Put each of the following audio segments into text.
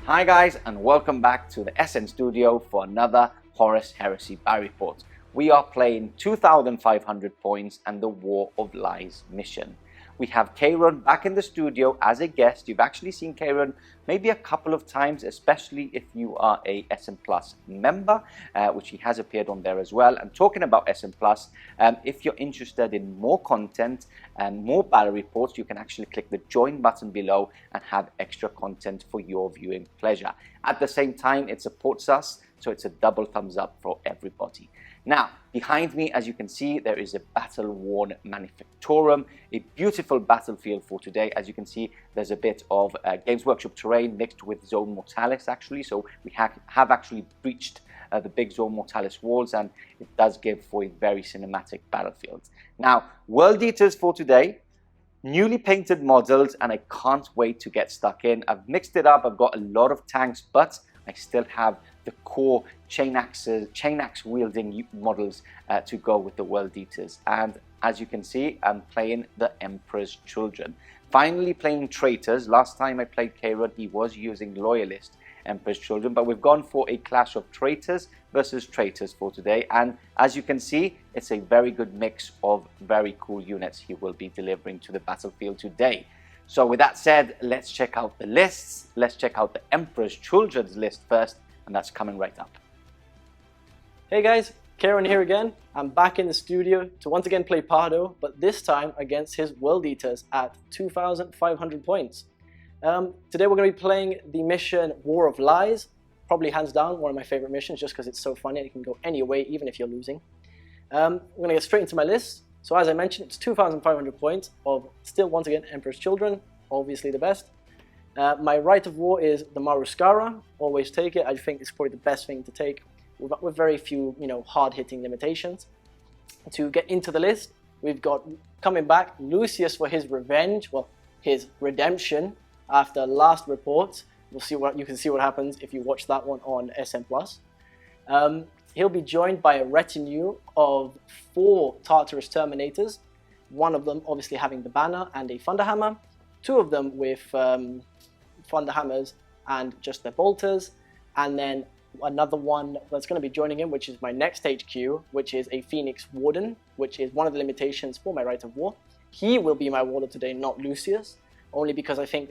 Hi guys, and welcome back to the SN Studio for another Horus Heresy Battle Report. We are playing 2,500 points and the War of Lies mission. We have Kayron back in the studio as a guest. You've actually seen Kayron maybe a couple of times, especially if you are a SN Plus member, which he has appeared on there as well. And talking about SN Plus, if you're interested in more content and more battle reports, you can actually click the join button below and have extra content for your viewing pleasure. At the same time, it supports us, so it's a double thumbs up for everybody. Now, behind me, as you can see, there is a battle-worn Manufactorum, a beautiful battlefield for today. As you can see, there's a bit of Games Workshop terrain mixed with Zone Mortalis, actually. So we have actually breached the big Zone Mortalis walls, and it does give for a very cinematic battlefield. Now, World Eaters for today, newly painted models, and I can't wait to get stuck in. I've mixed it up. I've got a lot of tanks, but I still have the core chain axe wielding models to go with the World Eaters. And as you can see, I'm playing the Emperor's Children. Finally playing Traitors. Last time I played Kayron, he was using Loyalist Emperor's Children, but we've gone for a clash of Traitors versus Traitors for today. And as you can see, it's a very good mix of very cool units he will be delivering to the battlefield today. So with that said, let's check out the lists. Let's check out the Emperor's Children's list first, and that's coming right up. Hey guys, Kayron here again. I'm back in the studio to once again play Pardo, but this time against his World Eaters at 2,500 points. Today we're going to be playing the mission War of Lies, probably hands down one of my favorite missions just because it's so funny and it can go any way even if you're losing. We're going to get straight into my list. So as I mentioned, it's 2,500 points of still once again Emperor's Children, obviously the best. My Rite of War is the Maruskara, always take it. I think it's probably the best thing to take with very few, hard-hitting limitations. To get into the list, we've got coming back Lucius for his revenge, well, his redemption after last report. We'll see what you can see what happens if you watch that one on SN Plus. He'll be joined by a retinue of 4 Tartarus Terminators, one of them obviously having the banner and a Thunderhammer, 2 of them with Thunderhammers and just their bolters, and then another one that's going to be joining him, which is my next HQ, which is a Phoenix Warden, which is one of the limitations for my Rite of War. He will be my warlord today, not Lucius, only because I think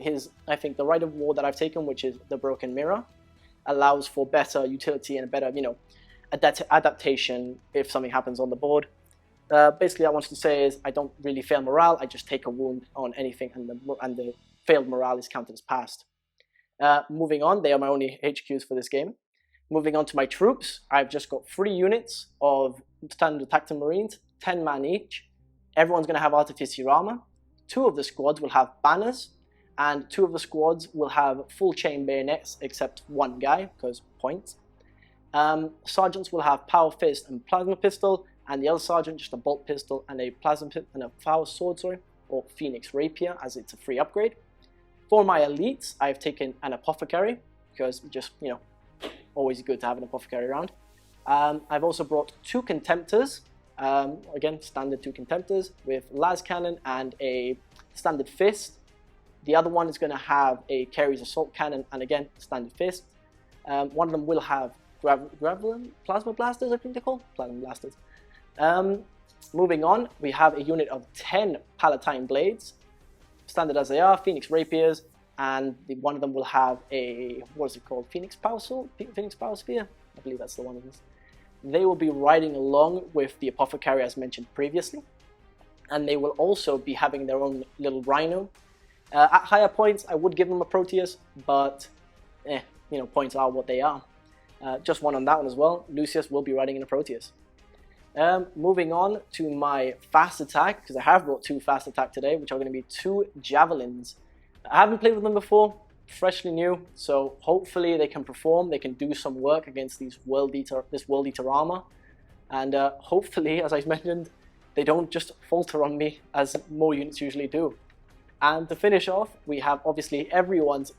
the Rite of War that I've taken, which is the Broken Mirror, allows for better utility and better, adaptation if something happens on the board. Basically, I wanted to say is I don't really fail morale. I just take a wound on anything, and the failed morale is counted as passed. Moving on, they are my only HQs for this game. Moving on to my troops, I've just got 3 units of standard Tactical Marines, 10 man each. Everyone's going to have Artificer armor. 2 of the squads will have banners, and 2 of the squads will have full chain bayonets, except 1 guy because points. Sergeants will have Power Fist and Plasma Pistol, and the other sergeant just a Bolt Pistol and a Power Sword, or Phoenix Rapier, as it's a free upgrade. For my elites, I've taken an Apothecary because just always good to have an Apothecary around. I've also brought 2 Contemptors, again standard 2 Contemptors with Lascannon and a standard Fist. The other one is going to have a Carries Assault Cannon and again standard Fist. One of them will have Plasma Blasters, I think they're called. Plasma Blasters. Moving on, we have a unit of 10 Palatine Blades, standard as they are, Phoenix Rapiers, and one of them will have a, Phoenix Power Sword? Phoenix Power Spear? I believe that's the one of this. They will be riding along with the Apothecary as mentioned previously, and they will also be having their own little Rhino. At higher points, I would give them a Proteus, but points are what they are. Just one on that one as well. Lucius will be riding in a Proteus. Moving on to my fast attack, because I have brought 2 fast attack today, which are going to be 2 Javelins. I haven't played with them before, freshly new, so hopefully they can perform, they can do some work against this World Eater armor, and hopefully, as I mentioned, they don't just falter on me as more units usually do. And to finish off, we have obviously everyone's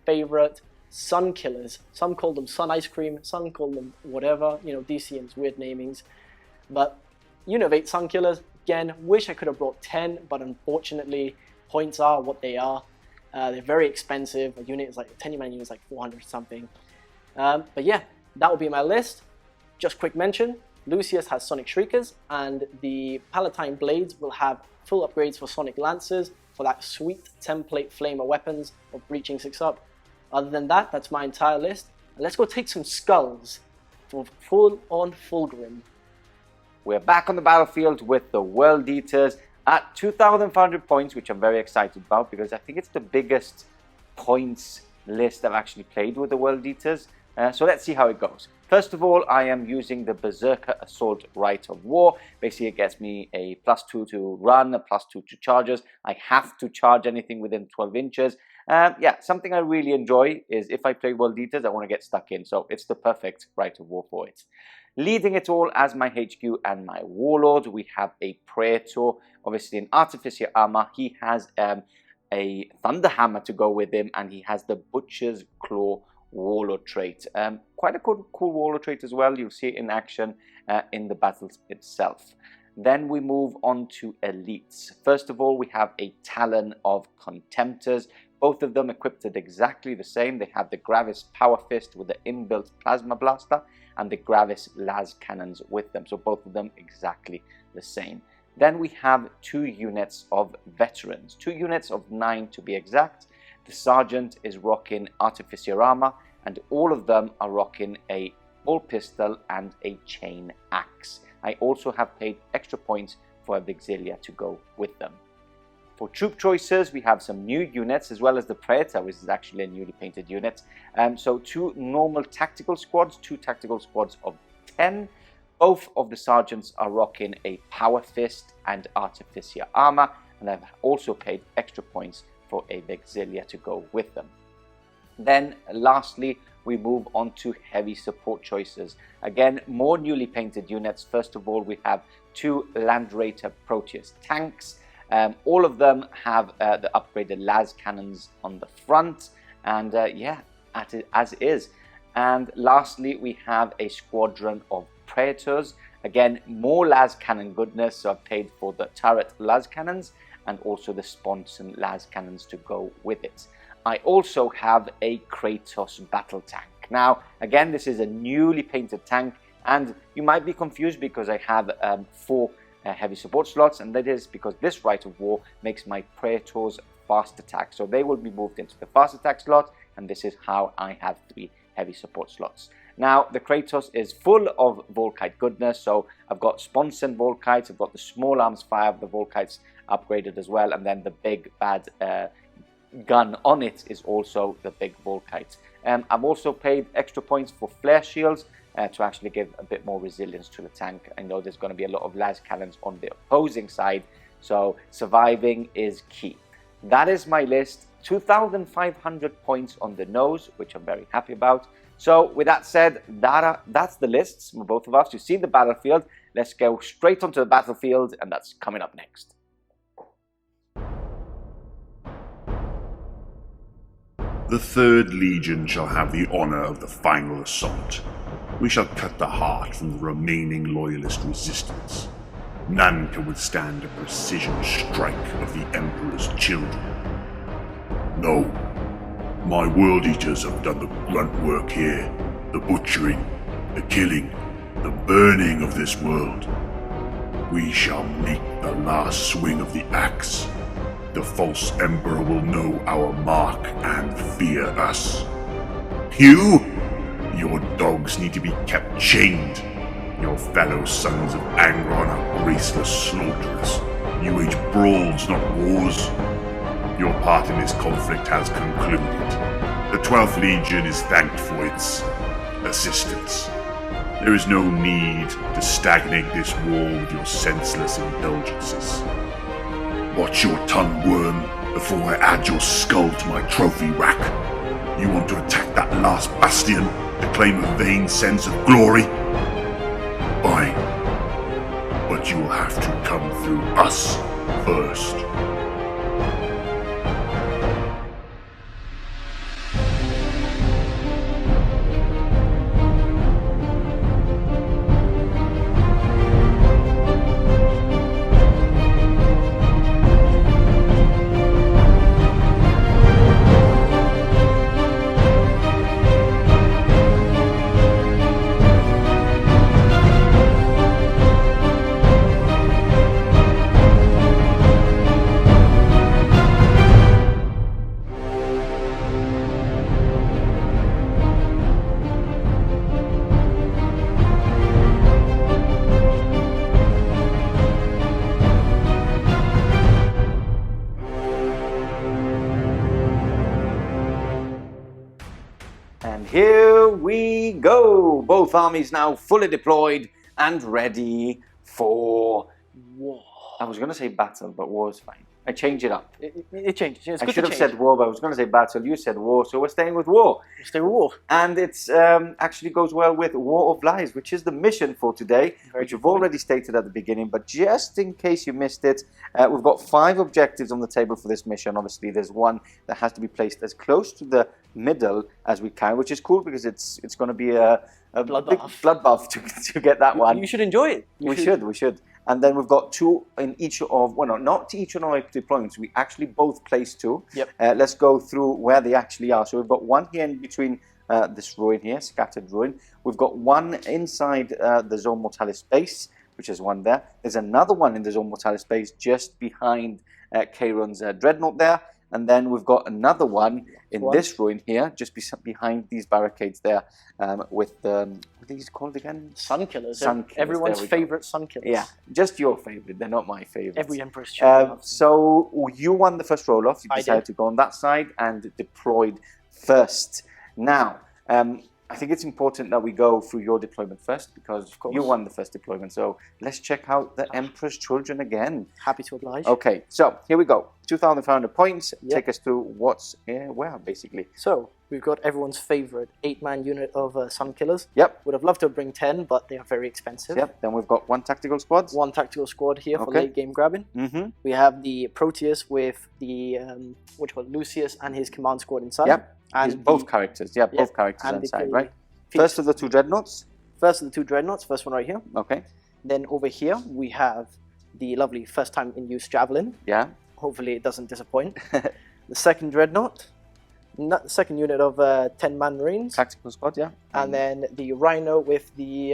favorite Sun Killers. Some call them Sun Ice Cream, some call them whatever, DCM's weird namings. But Unit of 8 Sun Killers, again, wish I could have brought 10, but unfortunately, points are what they are. They're very expensive. A unit is like, a 10-man unit is like 400 something. But yeah, that will be my list. Just quick mention, Lucius has Sonic Shriekers, and the Palatine Blades will have full upgrades for Sonic Lancers for that sweet template flamer weapons of breaching 6-up. Other than that, that's my entire list. And let's go take some skulls for full-on Fulgrim. We're back on the battlefield with the World Eaters at 2,500 points, which I'm very excited about because I think it's the biggest points list I've actually played with the World Eaters. So let's see how it goes. First of all, I am using the Berserker Assault Rite of War. Basically, it gets me a +2 to run, a +2 to charges. I have to charge anything within 12 inches. Yeah, something I really enjoy is if I play World Eaters, I want to get stuck in. So it's the perfect Rite of War for it. Leading it all as my HQ and my Warlord, we have a Praetor, obviously an Artificer armor. He has a Thunder Hammer to go with him, and he has the Butcher's Claw Warlord trait. Quite a cool Warlord trait as well. You'll see it in action in the battle itself. Then we move on to elites. First of all, we have a Talon of Contemptors. Both of them equipped exactly the same. They have the Gravis Power Fist with the inbuilt Plasma Blaster and the Gravis Lascannons with them. So both of them exactly the same. Then we have 2 units of veterans, 2 units of 9 to be exact. The Sergeant is rocking Artificer armor, and all of them are rocking a bull pistol and a chain axe. I also have paid extra points for a Vexilla to go with them. For troop choices, we have some new units as well as the Praetor, which is actually a newly painted unit. So 2 normal tactical squads, 2 tactical squads of 10. Both of the sergeants are rocking a Power Fist and Artificer armor, and I've also paid extra points for a Vexilla to go with them. Then lastly, we move on to heavy support choices. Again, more newly painted units. First of all, we have 2 Land Raider Proteus tanks. All of them have the upgraded las cannons on the front, and yeah, as is. And lastly, we have a squadron of Praetors. Again, more las cannon goodness, so I've paid for the turret las cannons and also the sponson las cannons to go with it. I also have a Kratos battle tank. Now, again, this is a newly painted tank, and you might be confused because I have 4 heavy support slots, and that is because this Rite of War makes my Praetors fast attack. So they will be moved into the fast attack slot, and this is how I have 3 heavy support slots. Now, the Kratos is full of Volkite goodness, so I've got Sponson Volkites, I've got the small arms fire of the Volkites upgraded as well, and then the big bad gun on it is also the big Volkite. I've also paid extra points for flare shields to actually give a bit more resilience to the tank. I know there's going to be a lot of las cannons on the opposing side, so surviving is key. That is my list. 2,500 points on the nose, which I'm very happy about. So with that said, that's the lists for both of us. You've seen the battlefield. Let's go straight onto the battlefield, and that's coming up next. The 3rd Legion shall have the honour of the final assault. We shall cut the heart from the remaining loyalist resistance. None can withstand a precision strike of the Emperor's children. No, my World Eaters have done the grunt work here, the butchering, the killing, the burning of this world. We shall make the last swing of the axe. The false Emperor will know our mark and fear us. Your dogs need to be kept chained. Your fellow sons of Angron are graceless slaughterers. You wage brawls, not wars. Your part in this conflict has concluded. The 12th Legion is thanked for its assistance. There is no need to stagnate this war with your senseless indulgences. Watch your tongue, worm, before I add your skull to my trophy rack. You want to attack that last bastion to claim a vain sense of glory? Fine. But you will have to come through us first. we go. Both armies now fully deployed and ready for War. I was going to say battle, but war is fine. I change it up. It changes. It's I good should to have change. said war, but I was going to say battle. You said war, so we're staying with war. Stay with war. And it's actually goes well with War of Lies, which is the mission for today, which we've already stated at the beginning. But just in case you missed it, we've got 5 objectives on the table for this mission. Obviously, there's one that has to be placed as close to the middle as we can, which is cool because it's going to be a big bloodbath to get that one. You should enjoy it. We should. And then we've got 2 in each of, well, no, not each of our deployments. We actually both place 2. Yep. Let's go through where they actually are. So we've got one here in between this ruin here, scattered ruin. We've got one inside the Zone Mortalis base, which is one there. There's another one in the Zone Mortalis base just behind Kayron's Dreadnought there. And then we've got another one in this ruin here, just behind these barricades there, with the, what are these called again? Sun Killers. Sun Killers. Everyone's favourite Sun Killers. Yeah, just your favourite. They're not my favourite. Every Emperor's Children. So you won the first roll-off. You decided to go on that side and deployed first. Now, I think it's important that we go through your deployment first because you won the first deployment. So let's check out the Emperor's Children again. Happy to oblige. Okay, so here we go. 2,500 points. Yep. Take us through what's where, basically. So we've got everyone's favourite 8-man unit of Sun Killers. Yep. Would have loved to bring 10, but they are very expensive. Yep. Then we've got 1 tactical squad. 1 tactical squad here for late game grabbing. Mm-hmm. We have the Proteus with the Lucius and his command squad inside. Yep. And both characters. Yeah, both characters inside, right? First of the 2 dreadnoughts. First of the 2 dreadnoughts. First one right here. Okay. Then over here we have the lovely first time in use javelin. Yeah. Hopefully it doesn't disappoint. The second dreadnought. The second unit of 10-man marines. Tactical squad, yeah. And then the Rhino with the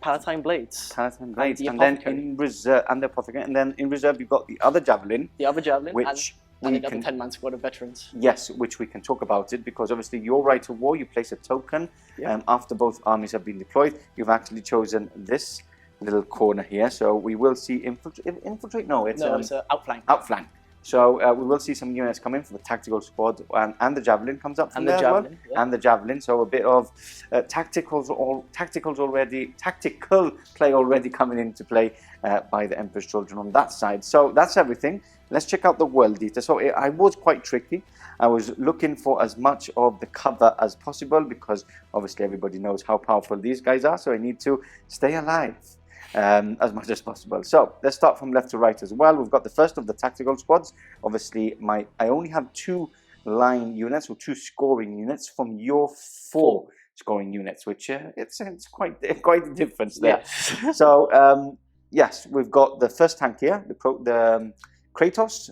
Palatine blades. Palatine blades. And then in reserve, and the apothecary. And then in reserve you've got the other javelin. The other javelin. Which and another 10-man squad of veterans. Yes, which we can talk about it because obviously your Rite of War, you place a token after both armies have been deployed. You've actually chosen this little corner here, so we will see infiltrate. No, it's outflank. Outflank. So we will see some units come in for the tactical squad, and the javelin comes up from there as well. And the javelin, so a bit of tactical play already coming into play by the Emperor's Children on that side. So that's everything. Let's check out the world data. So I was quite tricky. I was looking for as much of the cover as possible because obviously everybody knows how powerful these guys are. So I need to stay alive as much as possible. So let's start from left to right as well. We've got the first of the tactical squads. Obviously, I only have 2 line units or 2 scoring units from your 4 scoring units, which it's quite a difference there. Yes. So yes, we've got the first tank here, the Kratos,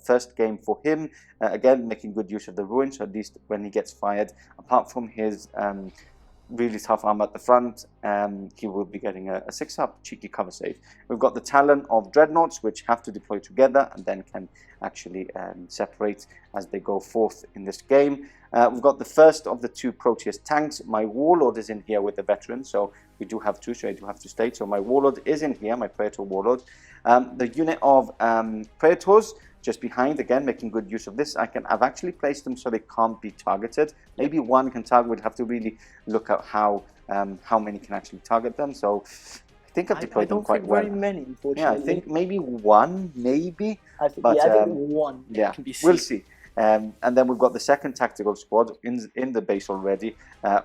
first game for him, again making good use of the ruin, so at least when he gets fired, apart from his really tough armor at the front, he will be getting a 6-up cheeky cover save. We've got the Talon of Dreadnoughts, which have to deploy together and then can actually separate as they go forth in this game. We've got the first of the 2 Proteus tanks. My Warlord is in here with the veterans, so we do have 2, so I do have to state. So my Warlord is in here, my Praetor Warlord. The unit of Praetors just behind, again making good use of this. I've actually placed them so they can't be targeted. Maybe one can target. We'd have to really look at how many can actually target them. So I think I've deployed them quite well. Very many, unfortunately. Yeah, I think maybe 1, maybe. I think 1 can be seen. We'll see. And then we've got the second tactical squad in the base already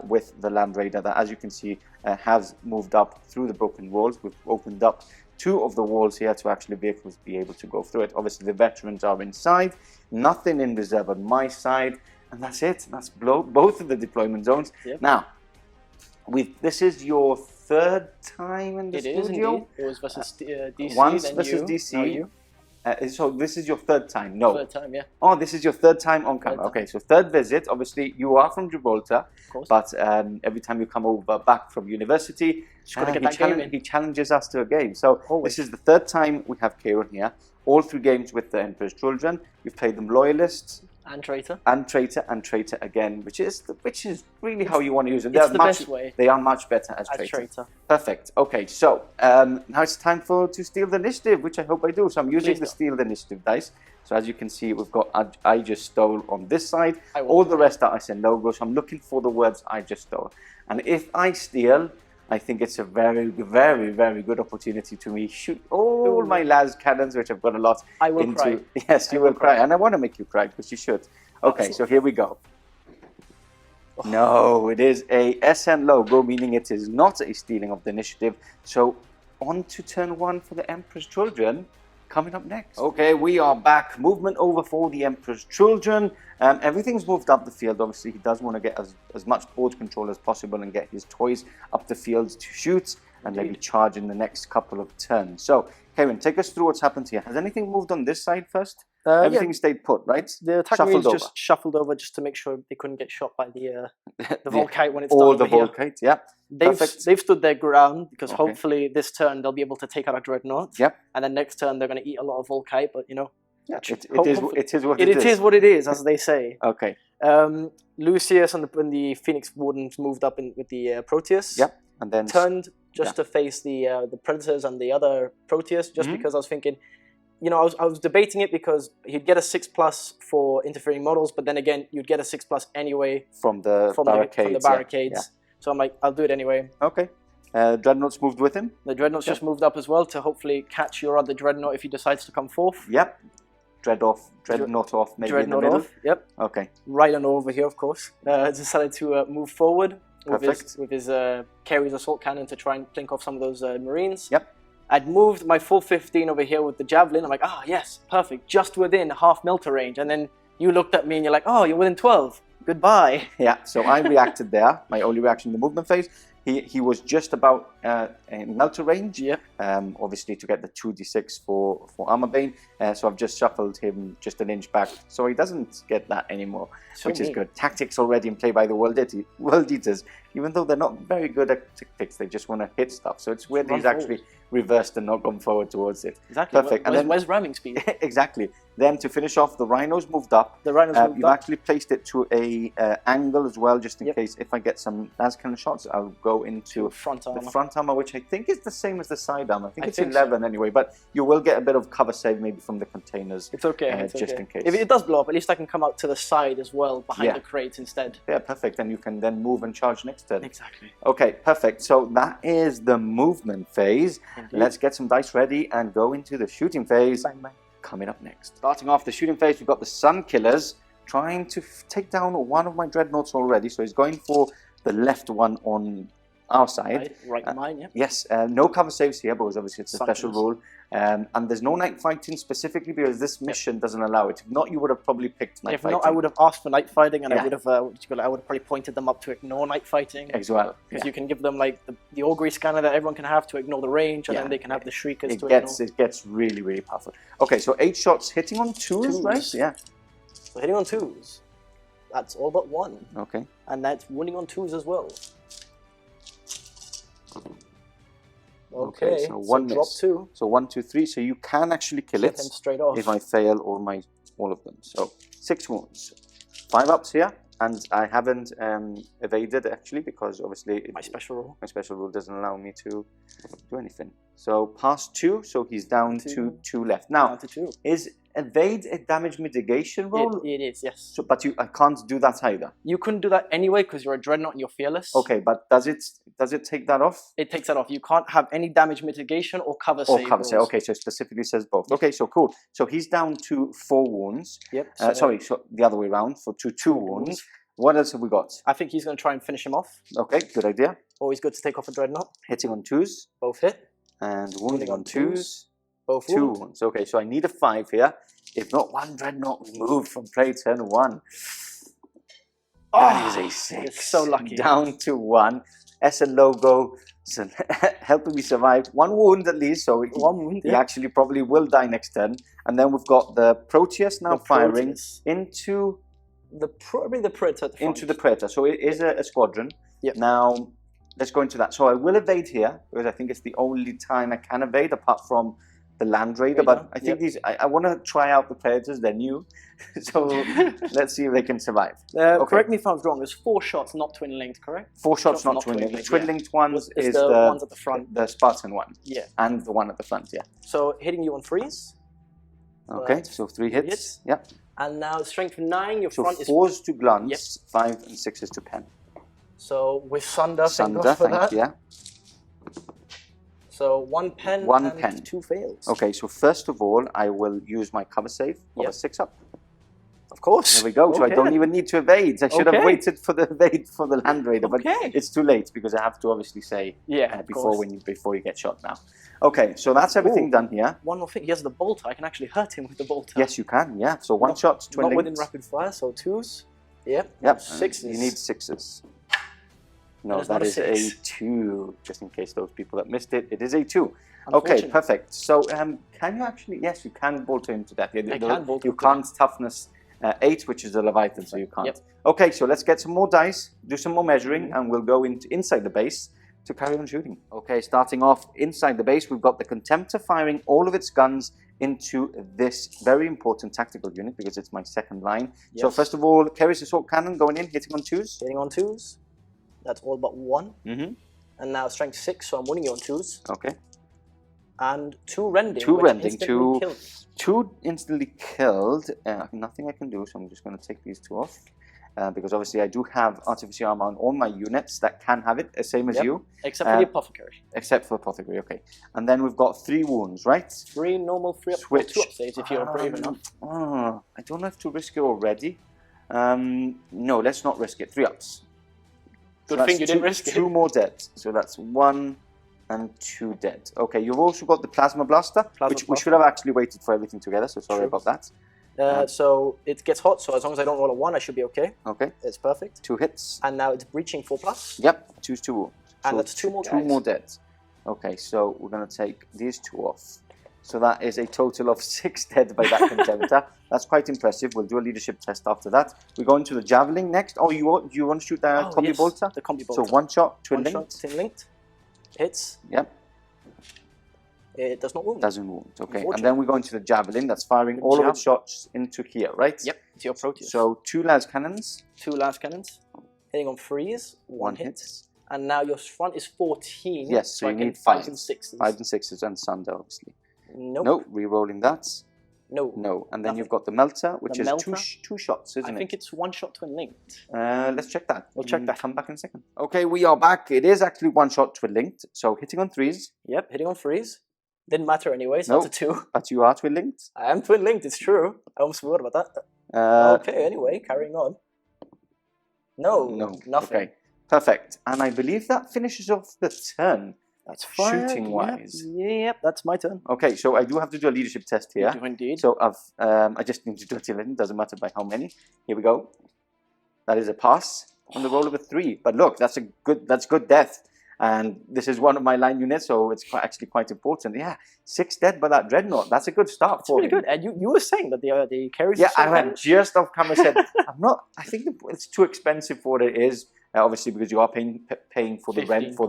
with the Land Raider that, as you can see, has moved up through the broken walls. We've opened up 2 of the walls here to actually be able to go through it. Obviously, the veterans are inside. Nothing in reserve on my side. And that's it. That's both of the deployment zones. Yep. Now, this is your 3rd time in the studio? It is indeed. It was versus DC, once then versus you, DC. now you. So this is your 3rd time? No. 3rd time, yeah. Oh, this is your 3rd time on camera. Okay, so 3rd visit. Obviously, you are from Gibraltar, of course. But every time you come over back from university, he challenges us to a game. So this is the 3rd time we have Kayron here. All 3 games with the Emperor's Children. We've played them Loyalists, And Traitor. And Traitor again, which is really how you want to use them. It's the best way. They are much better as Traitor. Perfect. Okay, so now it's time to steal the initiative, which I hope I do. So I'm using the steal the initiative dice. So as you can see, we've got I just stole on this side. All the rest are SN logos. So I'm looking for the words I just stole. And if I steal, I think it's a very, very, very good opportunity to me shoot all my Lascannons, which I've got a lot. I will cry. Yes, you will cry. And I want to make you cry, because you should. Okay, so here we go. Oh. No, it is a SN logo, meaning it is not a stealing of the initiative. So on to turn 1 for the Emperor's Children. Coming up next. Okay, we are back. Movement over for the Emperor's Children. Everything's moved up the field. Obviously, he does want to get as much board control as possible and get his toys up the field to shoot and maybe charge in the next couple of turns. So, Kayron, take us through what's happened here. Has anything moved on this side first? Everything stayed put, right? The attack marines just shuffled over just to make sure they couldn't get shot by the Volkite when it's all the Volkite, yeah. They've stood their ground because hopefully this turn they'll be able to take out a Dreadnought. Yep. And then next turn they're going to eat a lot of Volkite, but you know. Yeah, it is what it is. It is what it is, as they say. Okay. Lucius and the Phoenix Wardens moved up with the Proteus. Yep. And then turned just to face the Predators and the other Proteus, just because I was thinking, you know, I was debating it because he'd get a 6+ for interfering models, but then again, you'd get a 6+ anyway from the barricades. Yeah. So I'm like, I'll do it anyway. Okay. Dreadnoughts moved with him. The Dreadnoughts just moved up as well to hopefully catch your other Dreadnought if he decides to come forth. Yep. Dreadnought off, maybe in the middle. Off. Yep. Okay. Right on over here, of course. Decided to move forward with his Carries Assault Cannon to try and plink off some of those Marines. Yep. I'd moved my full 15 over here with the Javelin. I'm like, yes, perfect, just within half melter range. And then you looked at me and you're like, you're within 12. Goodbye. Yeah, so I reacted there. My only reaction in the movement phase. He was just about in melter range. Yep. Obviously to get the 2d6 for Armour Bane. So I've just shuffled him just an inch back. So he doesn't get that anymore, which is good. Tactics already in play by the World Eaters. Even though they're not very good at tactics, they just want to hit stuff. So it's weird he's actually reversed and not gone forward towards it. Exactly. Perfect. Where's ramming speed? Exactly. Then to finish off, the Rhinos moved up. The Rhinos moved up. You've actually placed it to a angle as well, just in case if I get some Lascannon shots, I'll go into front armor. The front armor, which I think is the same as the side armor. I think it's 11 anyway, but you will get a bit of cover save maybe from the containers. It's okay. Just in case. If it does blow up, at least I can come out to the side as well, behind the crates instead. Yeah, perfect. And you can then move and charge next turn. Exactly. Okay, perfect. So that is the movement phase. Indeed. Let's get some dice ready and go into the shooting phase. Bang, bang. Coming up next. Starting off the shooting phase, we've got the Sun Killers trying to take down one of my Dreadnoughts already. So he's going for the left one on our side. Right in mine, yeah. Yes, no cover saves here, because obviously it's a special rule. And there's no night fighting specifically because this mission doesn't allow it. If not, you would have probably picked night fighting. If not, I would have asked for night fighting, and I would have probably pointed them up to ignore night fighting. As well. Because you can give them like the Augury Scanner that everyone can have to ignore the range, and then they can have the Shriekers to ignore. It gets really, really powerful. Okay, so 8 shots hitting on 2s, right? Yeah. So hitting on 2s. That's all but 1. Okay. And that's winning on 2s as well. Okay, so one miss. Drop 2. So 1, 2, 3. So you can actually kill it straight off if I fail all of them. So 6 wounds, 5 ups here, and I haven't evaded actually because obviously my special rule doesn't allow me to do anything. So past 2, so he's down to 2 left. Now, is evade a damage mitigation roll? It is, yes. So, but I can't do that either. You couldn't do that anyway because you're a Dreadnought and you're fearless. Okay, but does it take that off? It takes that off. You can't have any damage mitigation or cover save. Okay, so it specifically says both. Okay, so cool. So he's down to 4 wounds. Yep. Sorry, so the other way around, for 2 wounds. What else have we got? I think he's going to try and finish him off. Okay, good idea. Always good to take off a Dreadnought. Hitting on 2s. Both hit. And wounding on 2s. Both 2 wounds. Okay, so I need a 5 here. If not, 1 Dreadnought removed from play turn 1. That is a 6. You're so lucky. Down to 1. SN logo helping me survive. 1 wound at least, so 1 wound, he actually probably will die next turn. And then we've got the Proteus now firing into probably the Praetor at the front. Into the Praetor. So it is a squadron. Yep. Now let's go into that. So I will evade here because I think it's the only time I can evade apart from the Land Raider, but I think these. I want to try out the Predators. They're new, so let's see if they can survive. Correct me if I'm wrong. There's 4 shots, not twin linked, correct? 4 shots, not twin linked. The twin linked ones is the ones at the front, the Spartan one. Yeah, and the one at the front. Yeah. So hitting you on freeze. Okay, so 3 hits. Yep. And now strength 9. Your front is 4s to glance, 5 and 6s to pen. So with Sunder, Sunder, thank you. Yeah. So 1 pen, 1 and pen. 2 fails. Okay, so first of all, I will use my cover save of a 6-up. Of course. There we go. So I don't even need to evade. I should have waited for the evade for the Land Raider, but it's too late because I have to obviously say before you get shot now. Okay, so that's everything done here. One more thing. He has the bolter. I can actually hurt him with the bolter. Yes, you can. Yeah. So 1 shot, twin not linked. within rapid fire. So 2s. Yep. 6s. You need 6s. No, that is a 2, just in case those people that missed it. It is a 2. Okay, perfect. So, can you actually... Yes, you can bolter him to death. You can't toughness 8, which is the Leviathan, so you can't. Yep. Okay, so let's get some more dice, do some more measuring, and we'll go inside the base to carry on shooting. Okay, starting off inside the base, we've got the Contemptor firing all of its guns into this very important tactical unit, because it's my second line. Yes. So, first of all, Kayron's Assault Cannon going in, hitting on 2s. Hitting on 2s. That's all but 1. And now strength 6, so I'm winning you on 2s. Okay. And 2 rending. 2 rending, 2 instantly killed. Nothing I can do, so I'm just going to take these 2 off. Because obviously I do have Artificer armor on all my units that can have it, same as you. Except for the Apothecary. Except for Apothecary, okay. And then we've got 3 wounds, right? 3 normal, 3 up, 2 up saves if you're brave enough. I don't have to risk it already. No, let's not risk it. 3 ups. Good thing you didn't risk it. 2 more dead. So that's 1 and 2 dead. Okay, you've also got the Plasma Blaster, which we should have actually waited for everything together, so sorry about that. So it gets hot, so as long as I don't roll a 1, I should be okay. Okay. It's perfect. 2 hits. And now it's breaching 4+. Yep, 2 wounds. And that's 2 more guys. 2 more dead. Okay, so we're going to take these 2 off. So that is a total of 6 dead by that Contemptor. That's quite impressive. We'll do a leadership test after that. We go into the Javelin next. Oh, you want to shoot the Combi Bolter? The Combi Bolter. So 1 shot, twin linked. Twin linked. Hits. Yep. It does not wound. Doesn't wound. Okay. And then we go into the Javelin. That's firing all of its shots into here, right? Yep. It's your Proteus. So 2 Lascannons. 2 Lascannons. Hitting on freeze. 1 hit. And now your front is 14. Yes. So you need 5 and 6s. 5 and 6s and Sunder, obviously. Nope. Nope. Re-rolling that. No. And then you've got the Melter, which is 2 shots, isn't it? I think it's 1 shot twin linked. Let's check that. We'll check that. Come back in a second. Okay, we are back. It is actually 1 shot twin linked. So hitting on 3s. Yep, hitting on freeze. Didn't matter anyway, so that's a 2. But you are twin linked. I am twin linked, it's true. I almost forgot about that. Okay, anyway, carrying on. No, nothing. Okay, perfect. And I believe that finishes off the turn. That's fine. Shooting wise. Yep, that's my turn. Okay, so I do have to do a leadership test here. You do indeed. So I just need to do it till it doesn't matter by how many. Here we go. That is a pass on the roll of a 3. But look, that's good death. And this is one of my line units, so it's actually quite important. Yeah, 6 dead by that Dreadnought. That's a good start for him. Pretty good. And you were saying that the carries. Yeah, I had just off camera said I'm not. I think it's too expensive for what it is. Obviously, because you are paying for the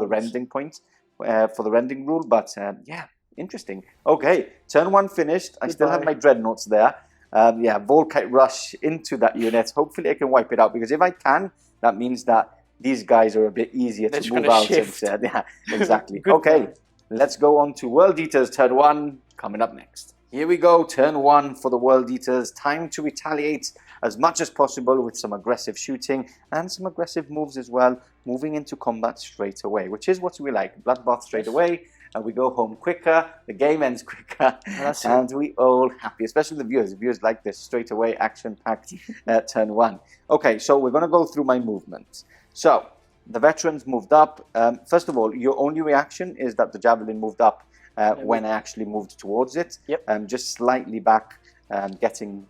rending point, for the rending rule. But yeah, interesting. Okay, turn 1 finished. I still have my Dreadnoughts there. Yeah, Volkite rush into that unit. Hopefully, I can wipe it out because if I can, that means that these guys are a bit easier to move out instead. Yeah, exactly. Okay, let's go on to World Eaters turn 1 coming up next. Here we go, turn 1 for the World Eaters. Time to retaliate as much as possible with some aggressive shooting and some aggressive moves as well, moving into combat straight away, which is what we like. Bloodbath straight away, and we go home quicker, the game ends quicker, and we all happy, especially the viewers. The viewers like this straight away, action-packed turn 1. Okay, so we're going to go through my movements. So, the veterans moved up. First of all, your only reaction is that the Javelin moved up when I actually moved towards it. Yep. Just slightly back, getting...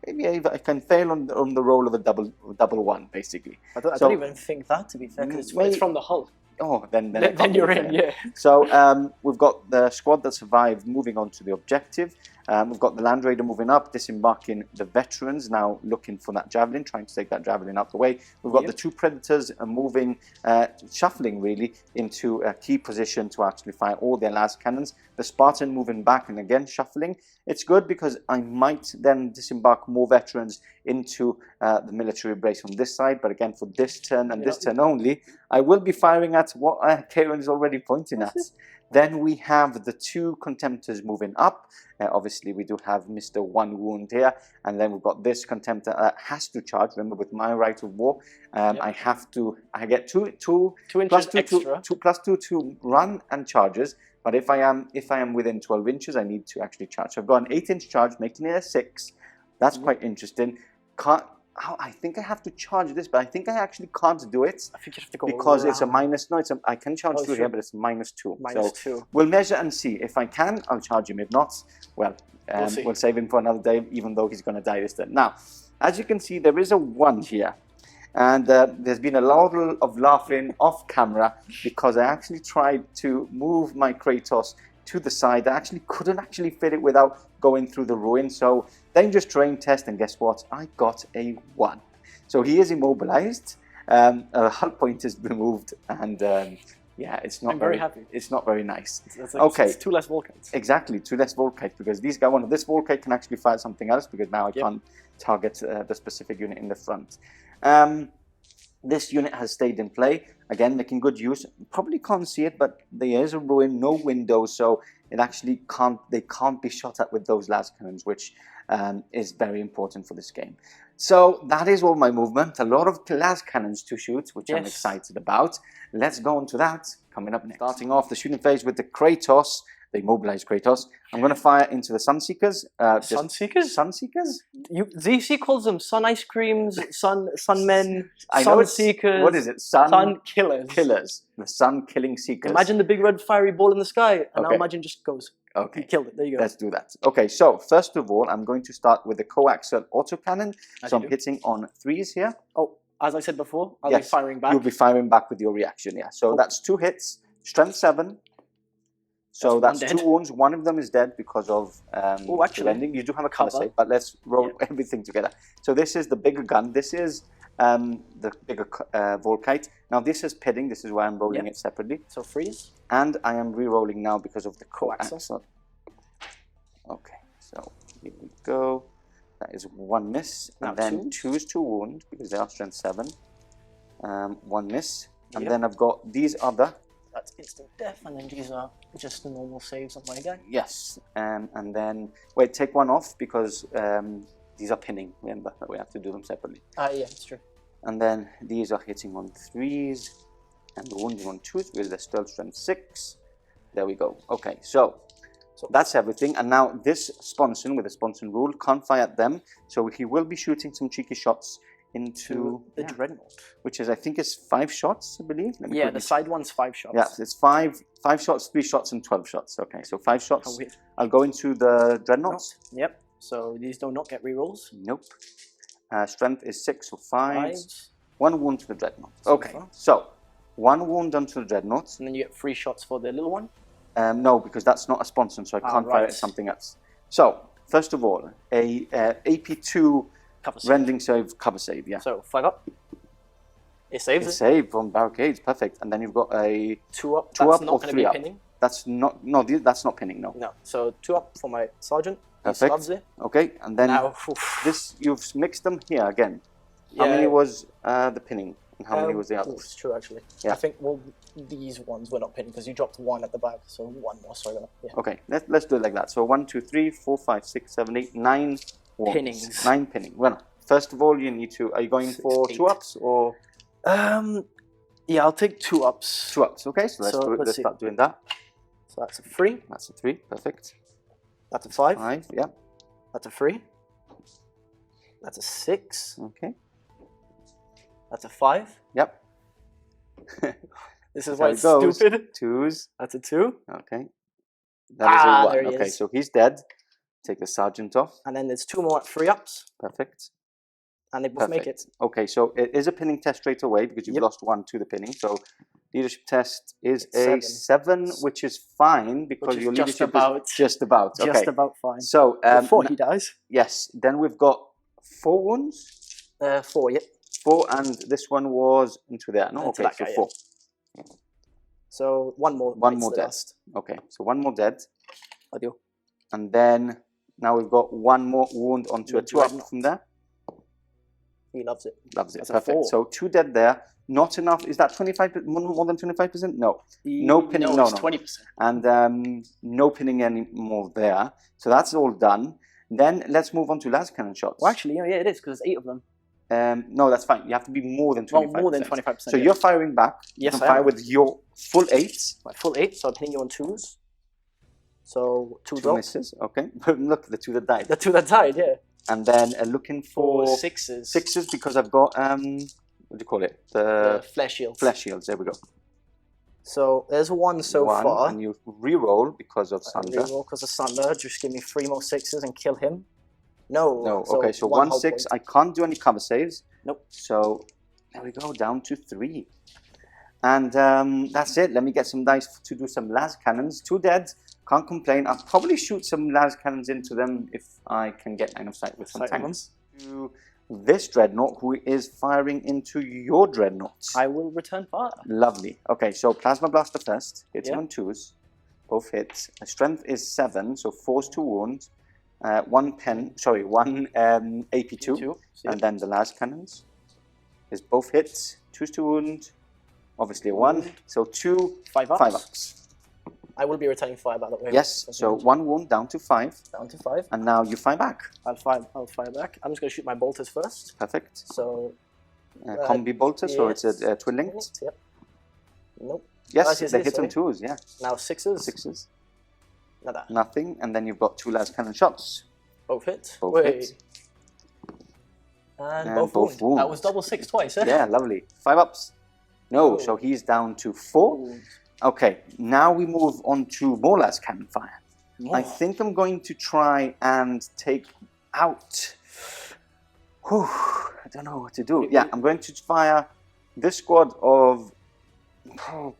maybe I can fail on the roll of a double 1, basically. I don't even think that, to be fair, because it's from the hull. Oh, then you're in, yeah. So we've got the squad that survived moving on to the objective. We've got the Land Raider moving up, disembarking the veterans, now looking for that javelin, trying to take that javelin out the way. We've got the two Predators moving, shuffling really into a key position to actually fire all their las cannons. The Spartan moving back and again shuffling. It's good because I might then disembark more veterans into the military base on this side, but again for this turn and this turn only, I will be firing at what Kayron is already pointing at. Then we have the two Contemptors moving up. Obviously, we do have Mr. One Wound here, and then we've got this Contemptor has to charge. Remember, with my Rite of War, I get two inches extra. plus two to run and charges. But if I am within 12 inches, I need to actually charge. So I've got an 8-inch charge, making it a 6. That's quite interesting. I think I have to charge this, but I think I actually can't do it. I think you have to go because around. it's a minus. No, I can charge through here, but it's -2. -2. We'll measure and see. If I can, I'll charge him. If not, well, we'll save him for another day, even though he's going to die this turn. Now, as you can see, there is a 1 here. And there's been a lot of laughing off camera because I actually tried to move my Kratos to the side. I actually couldn't fit it without going through the ruin. So dangerous terrain test, and guess what? I got a 1. So he is immobilized. A hull point is removed, and yeah, it's not. I'm very happy. It's not very nice. It's like, okay, it's 2 less Volkites. Exactly, 2 less Volkite, because this Volkite can actually fire something else, because now I can't target the specific unit in the front. This unit has stayed in play, again making good use. Probably can't see it, but there is a ruin, no windows, so it actually can't be shot at with those las cannons, which is very important for this game. So that is all my movement. A lot of las cannons to shoot, which I'm excited about. Let's go on to that coming up next. Starting off the shooting phase with the Kratos. The immobilized Kratos. I'm going to fire into the Sunseekers. Sunseekers? Sunseekers? ZC calls them sun ice creams, sunmen, Sunseekers. What is it? Sun killers. Killers. The sun killing seekers. Imagine the big red fiery ball in the sky, and now imagine just goes. Okay. You killed it. There you go. Let's do that. Okay, so first of all, I'm going to start with the coaxial autocannon. So I'm hitting on 3s here. Oh, as I said before, I'll be firing back. You'll be firing back with your reaction, yeah. So that's 2 hits, strength 7. So that's 2 wounds. One of them is dead because of landing. You do have a cover save, but let's roll everything together. So this is the bigger gun. This is the bigger Volkite. Now this is pitting. This is why I'm rolling it separately. So freeze. And I am re-rolling now because of the coaxial. Okay, so here we go. That is 1 miss. And then 2 is 2 wound because they are strength 7. 1 miss. And then I've got these other. That's instant death, and then these are just the normal saves of my guy. Yes, and then wait, take 1 off because these are pinning. Remember that we have to do them separately. Yeah, it's true. And then these are hitting on 3s and wounding on 2s with the stealth strength 6. There we go. Okay, so that's everything. And now this Sponson with the Sponson rule can't fire at them, so he will be shooting some cheeky shots into the Dreadnought, which is I think is 5 shots, I believe. Yeah, the side one's 5 shots. Yeah, it's 5 shots, 3 shots, and 12 shots. Okay, so 5 shots. How weird. I'll go into the Dreadnoughts. Yep. So these do not get rerolls. Nope. Strength is 6, so 5s. 1 wound to the Dreadnought. Okay, so 1 wound onto the Dreadnought. And then you get 3 shots for the little one. No, because that's not a sponsor, so I can't fire at something else. So first of all, a AP2. Rending save, cover save, yeah. So 5 up. It saves it. Save from barricades, perfect. And then you've got a 2 up. That's not going to be pinning. That's not that's not pinning, no. No. So 2 up for my sergeant. Perfect. Okay, and then now, this you've mixed them here again. How many was the pinning, and how many was the others? It's true actually. Yeah. I think these ones were not pinning because you dropped 1 at the back, so 1 more. Sorry. Yeah. Okay, let's do it like that. So 1, 2, 3, 4, 5, 6, 7, 8, 9. Pinnings. 9 pinning. Well, first of all, you need to. Are you going for 2 ups or? Yeah, I'll take 2 ups. 2 ups. Okay, so let's start doing that. So that's a 3. That's a 3. Perfect. That's a 5. 5. Yeah. That's a 3. That's a 6. Okay. That's a 5. Yep. This is why it's stupid. 2s. That's a 2. Okay. That is a 1. There he Okay, is. so he's dead. Take the sergeant off. And then there's 2 more at 3 ups. Perfect. And they both make it. Okay, so it is a pinning test straight away because you've lost 1 to the pinning. So Leadership test is It's a 7, which is fine because is your just leadership about- is just about. Okay. Just about fine. So, Before he dies. yes, then we've got 4 wounds. 4, yeah. 4, and this one was into there. No, Into okay, that so guy, 4. So one more. One bites more the dead. dust. Okay, so 1 more dead. Adieu. And then now we've got 1 more wound onto The a 2 up Dreadnought. from there. He loves it. Loves it. That's a Perfect. 4. So 2 dead there. Not enough. Is that 25? More than 25%? No. No pinning. No, No, it's no. 20%. And no pinning anymore there. So that's all done. Then let's move on to Lascannon shots. Well, actually, yeah, it is because there's 8 of them. No, that's fine. You have to be more than 25%. Well, more than 25%. So you're firing back. Yes, you can I fire am. with your full 8. My full 8, so I'm hitting you on 2s. So 2 2 drop. misses. Okay. Look, the 2 that died. The 2 that died, yeah. And then looking for 6s. 6s because I've got what do you call it? The flesh shields. Flesh shields. There we go. So there's 1 so 1, far. and you re-roll because of Sunder. Reroll because of Sunder. Just give me 3 more 6s and kill him. No. No. Okay. So 1 1 whole 6. point. I can't do any cover saves. Nope. So there we go. Down to 3. And that's it. Let me get some dice to do some las cannons. 2 dead. Can't complain. I'll probably shoot some las cannons into them if I can get line of sight with some Sight of tanks. To this dreadnought, who is firing into your dreadnoughts. I will return fire. Lovely. Okay, so plasma blaster first. Hitting Yeah. on 2s. Both hits. Strength is 7, so force 2 wounds. 1 AP2. See And it? then the las cannons is both hits. 2's to wound. Obviously a 1. Wound. So 2 5 ups. 5 ups. I will be returning fire, by the way. Yes, so 1 wound down to 5. Down to 5. And now you fire back. I'll fire back. I'm just going to shoot my bolters first. Perfect. So. Combi bolters, so it's a twin linked. Yep. Nope. Yes, yes, they yes, hit on sorry. 2s, yeah. Now 6s. 6s. Nada. Nothing. And then you've got 2 las cannon shots. Both hit. Both Wait. hits. And, And both both wound. That wounds. was double 6 twice, eh? Yeah, lovely. 5 ups. No, Oh. so he's down to 4. Wound. Okay, now we move on to more las cannon fire. More. I think I'm going to try and take out. Whew, I don't know what to do. Yeah, I'm going to fire this squad of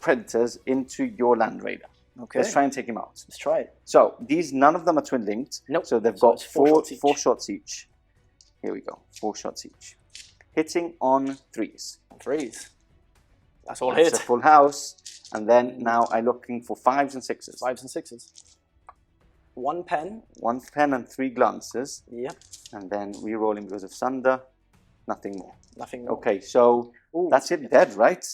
predators into your land raider. Okay. Let's try and take him out. Let's try it. So these, none of them are twin linked. Nope. So they've So got it's 4 shots each. 4 shots each. Here we go. 4 shots each. Hitting on 3s. 3s. That's all That's hit. a full house. And then now I'm looking for 5s and 6s. 5s and 6s. 1 pen. 1 pen and 3 glances. Yep. And then re-rolling because of Sunder. Nothing more. Nothing more. Okay, so Ooh. that's it. Dead, right?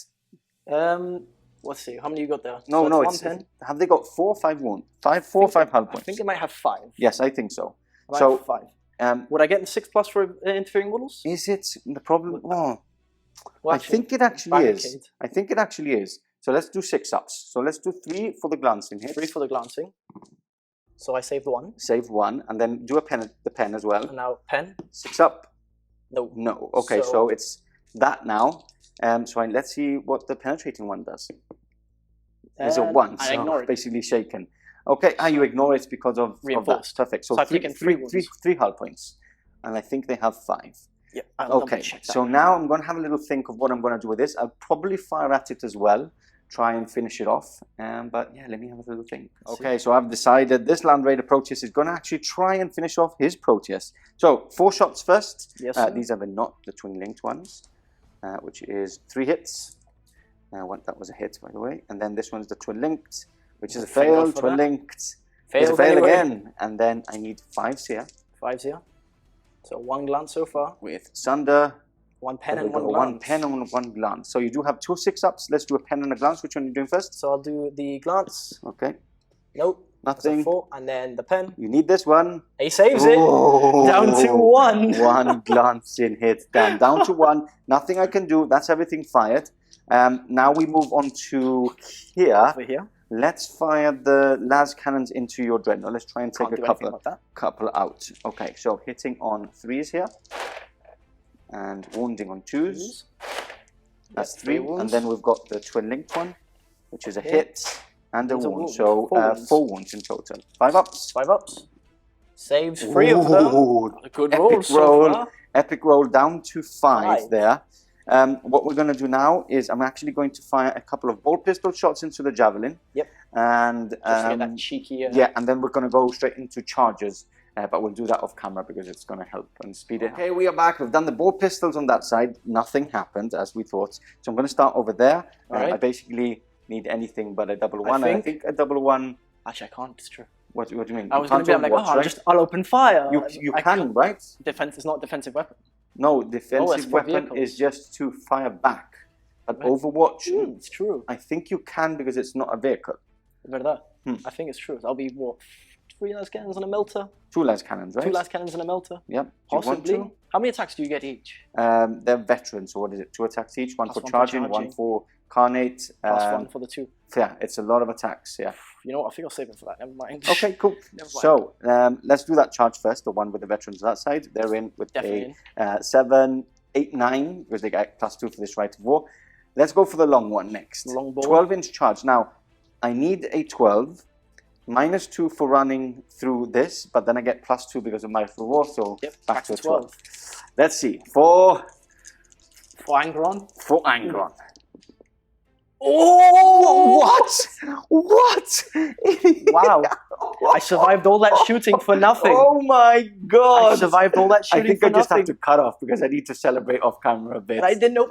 Let's see. How many you got there? No, So no. it's 1 pen. Have they got 4 or 5 wounds? 4 or 5 hull I points. think it might have 5. Yes, I think so. I might So, have 5. Would I get the 6+ for interfering models? is it the problem? Oh, Well, I think it actually is. barricade. I think it actually is. So let's do 6 ups. So let's do 3 for the glancing hit. 3 for the glancing. So I saved 1. Save 1, and then do the pen as well. And now pen. 6 up. No. No. Okay, so it's that now. Let's see what the penetrating one does. There's a 1, I so ignore it. basically shaken. Okay, you ignore it because of that. Reinforced. Perfect. So So I've taken 3 wounds. three hull points, and I think they have 5. Yeah. I'll Okay, double-check that. so now I'm going to have a little think of what I'm going to do with this. I'll probably fire at it as well, try and finish it off. But yeah, let me have a little think. Let's see. Okay, so I've decided this Land Raider Proteus is going to actually try and finish off his Proteus. So 4 shots first. Yes, sir. These are not the twin linked ones, which is 3 hits. That was a hit, by the way. And then this one's the twin linked, which is a Thank God fail. for Twin that. linked. It's a Failed fail anyway. again. And then I need 5s here 5s here. So 1 glance so far. with Sunder. 1 pen There we and 1 go, glance. 1 pen and 1 glance. So you do have 2 6-ups. Let's do a pen and a glance. Which one are you doing first? So I'll do the glance. Okay. Nope. That's a Nothing. 4. And then the pen. You need this one. He saves it. Oh. Down to 1. 1 glance in hit. Down to 1. Nothing I can do. That's everything fired. Now we move on to here. Over here. Let's fire the las cannons into your dreadnought. Let's try and take Can't do a anything about that. couple out. Okay, so hitting on 3s here. And wounding on 2s. That's Yep, 3. three wounds. And then we've got the twin linked one, which is a Okay. hit and a It's a wound. wound. So 4 wounds. 4 wounds in total. 5 ups. 5 ups. Saves 3 of them. Ooh, A good epic roll so roll. far. Epic roll down to 5 5. there. What we're going to do now is I'm actually going to fire a couple of bolt pistol shots into the javelin. Yep. And Just to get that cheeky. yeah, and then we're going to go straight into charges. But we'll do that off camera because it's going to help and speed it. Okay, we are back. We've done the bolt pistols on that side. Nothing happened as we thought. So I'm going to start over there. Right. I basically need anything but a double one. I think a double one. Actually, I can't. It's true. What do you mean? I was going to be like, I'll open fire. You can, right? Defense is not a defensive weapon. No, defensive weapon is just to fire back. But Overwatch, it's true. I think you can because it's not a vehicle. ¿Verdad? I think it's true. That'll be what? 3 Lascannons and a melter? 2 Lascannons, right? 2 Lascannons and a melter? Yep. Possibly. How many attacks do you get each? They're veterans, so what is it? 2 attacks each, one for charging, 1 for carnate. Plus 1 for the 2. Yeah, it's a lot of attacks, yeah. You know what, I think I'll save it for that, never mind. Okay, cool. So, let's do that charge first, the one with the veterans on that side. They're in with a 7, 8, 9, because they get +2 for this Rite of War. Let's go for the long one next. Long ball. 12-inch charge. Now, I need a 12. -2 for running through this, but then I get +2 because of my Rite of War, so back to 12. Let's see. For Angron? For Angron. Oh! What? Wow. I survived all that shooting for nothing. Oh my god. I survived all that shooting for nothing. I think I just have to cut off because I need to celebrate off camera a bit. But I didn't know.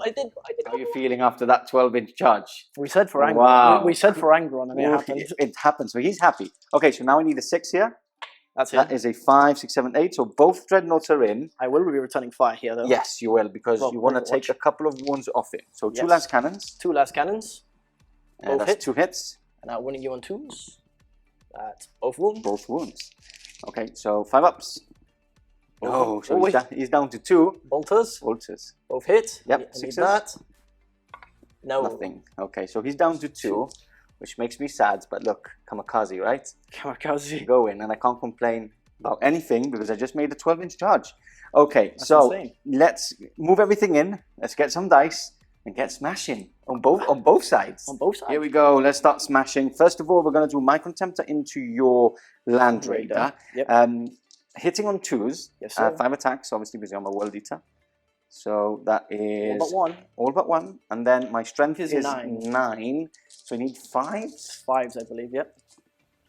How are you feeling after that 12-inch charge? We said for Angron. Wow. We said for Angron and it happened. It happened, so he's happy. Okay, so now I need a 6 here. That's it. That is a 5, 6, 7, 8. So both dreadnoughts are in. I will be returning fire here, though. Yes, you will, because you want to take a couple of wounds off it. So 2 Lascannons. 2 Lascannons. Both that's hit. 2 hits. And now winning you on 2s. That's both wounds. Both wounds. Okay, so 5 ups. Oh, so he's down to 2. Bolters. Both hit. Yep, 6s. That. No. Nothing. Okay, so he's down to 2. Which makes me sad, but look, kamikaze, right? Kamikaze. Go in, and I can't complain about anything because I just made a 12-inch charge. Okay, that's so insane. Let's move everything in. Let's get some dice and get smashing on both sides. On both sides. Here we go. Let's start smashing. First of all, we're going to do my Contemptor into your Land Raider. Yep. Hitting on 2s. Yes, sir. 5 attacks, obviously, because I'm a World Eater. So that is all but 1. And then my strength is 9. So I need 5s. 5s, I believe, yep.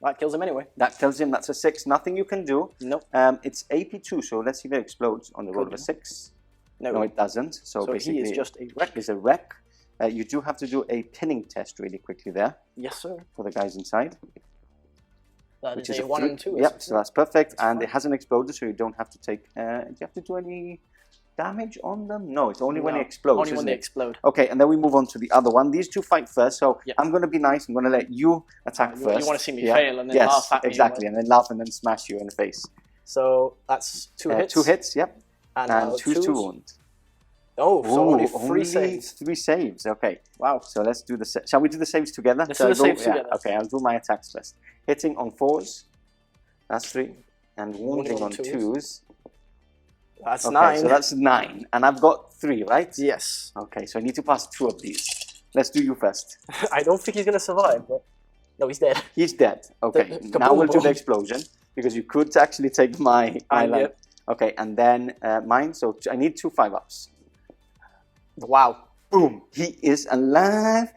That kills him anyway. That kills him. That's a 6. Nothing you can do. Nope. It's AP2, so let's see if it explodes on the roll of a 6. No, it doesn't. So basically, he is just a wreck. Is a wreck. You do have to do a pinning test really quickly there. Yes, sir. For the guys inside. That is a 1 and 2. Yep, so that's perfect. And it hasn't exploded, so you don't have to take... do you have to do any damage on them? No, it's only when it explodes. Only when they explode. Okay, and then we move on to the other one. These 2 fight first, so I'm going to be nice. I'm going to let you attack first. You want to see me fail and then laugh at me. Exactly, and then laugh and then smash you in the face. So that's 2 hits. 2 hits, yep. And 2 wounds. Oh, so only 3 saves. 3 saves, okay. Wow. So let's do the... Shall we do the saves together? Let's do the saves together. Okay, I'll do my attacks first. Hitting on 4s. That's 3. And wounding on 2s. That's 9. So that's 9. And I've got 3, right? Yes. Okay, so I need to pass 2 of these. Let's do you first. I don't think he's going to survive, but... No, he's dead. He's dead. Okay, now we'll do the explosion. Because you could actually take my life. Okay, and then mine. So I need 2 5-ups. Wow. Boom. He is alive.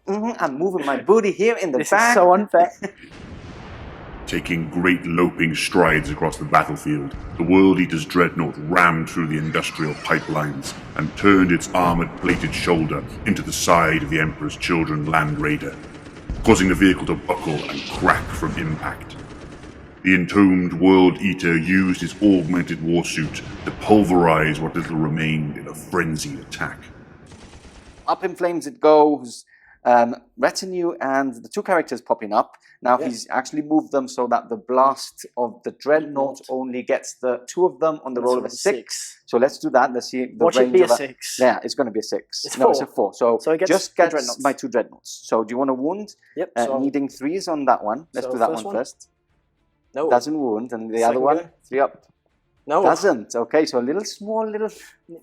I'm moving my booty here in the back. This is so unfair. Taking great loping strides across the battlefield, the World Eater's Dreadnought rammed through the industrial pipelines and turned its armored-plated shoulder into the side of the Emperor's Children Land Raider, causing the vehicle to buckle and crack from impact. The entombed World Eater used his augmented warsuit to pulverize what little remained in a frenzied attack. Up in flames it goes. Retinue and the 2 characters popping up. Now he's actually moved them so that the blast of the Dreadnought only gets the 2 of them on the roll of a 6. So let's do that. Let's see the range of it be a 6? Yeah, it's going to be a 6. It's 4. It's a 4. So it just gets my 2 Dreadnoughts. So do you want to wound? Yep. Needing 3s on that one. Let's do that one first. No. Doesn't wound. And the other one, 3 up. No. Doesn't. Okay, so a little small little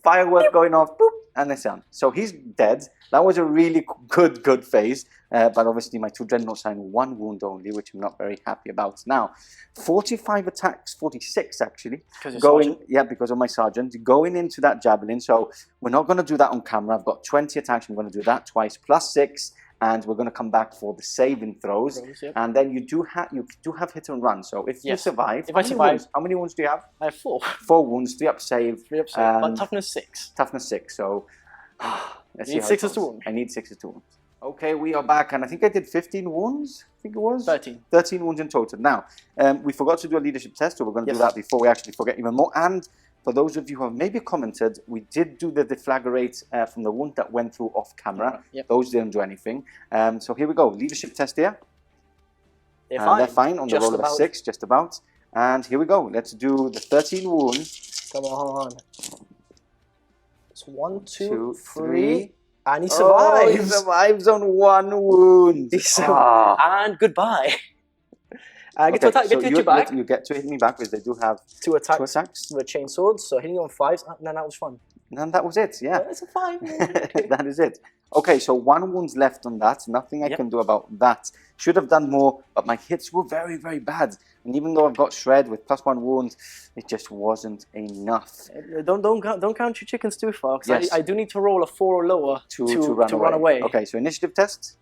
firework going off, boop, and it's on. So he's dead. That was a really good phase. But obviously my 2 Dreadnoughts are in 1 wound only, which I'm not very happy about. Now, 45 attacks, 46 actually. Because of my Sergeant. Going into that Javelin. So we're not going to do that on camera. I've got 20 attacks. I'm going to do that twice, plus 6. And we're going to come back for the saving throws. Yep. And then you do have hit and run. So if you survive, how many wounds do you have? I have 4. 4 wounds, 3 up save. 3 up save, but toughness 6. Toughness 6, so let's see. You need 6 to wound. I need 6 to wound. Okay, we are back, and I think I did 15 wounds. I think it was 13. 13 wounds in total. Now, we forgot to do a leadership test, so we're going to do that before we actually forget even more. And for those of you who have maybe commented, we did do the deflagrate from the wound that went through off camera. Those didn't do anything. So here we go. Leadership test here. They're fine on the roll of a 6, just about. And here we go. Let's do the 13 wounds. Come on. It's 1, 2, 3. And he survives. Oh, he survives on 1 wound. And goodbye. I get to hit you back. You get to hit me back because they do have 2 attacks. With chain swords, so hitting on 5s, and then that was fun. And that was it, yeah. It's a 5. That is it. Okay, so 1 wound's left on that. Nothing I can do about that. Should have done more, but my hits were very, very bad. And even though I've got shred with plus 1 wound, it just wasn't enough. Don't count your chickens too far, because I do need to roll a 4 or lower to run away. Okay, so initiative test.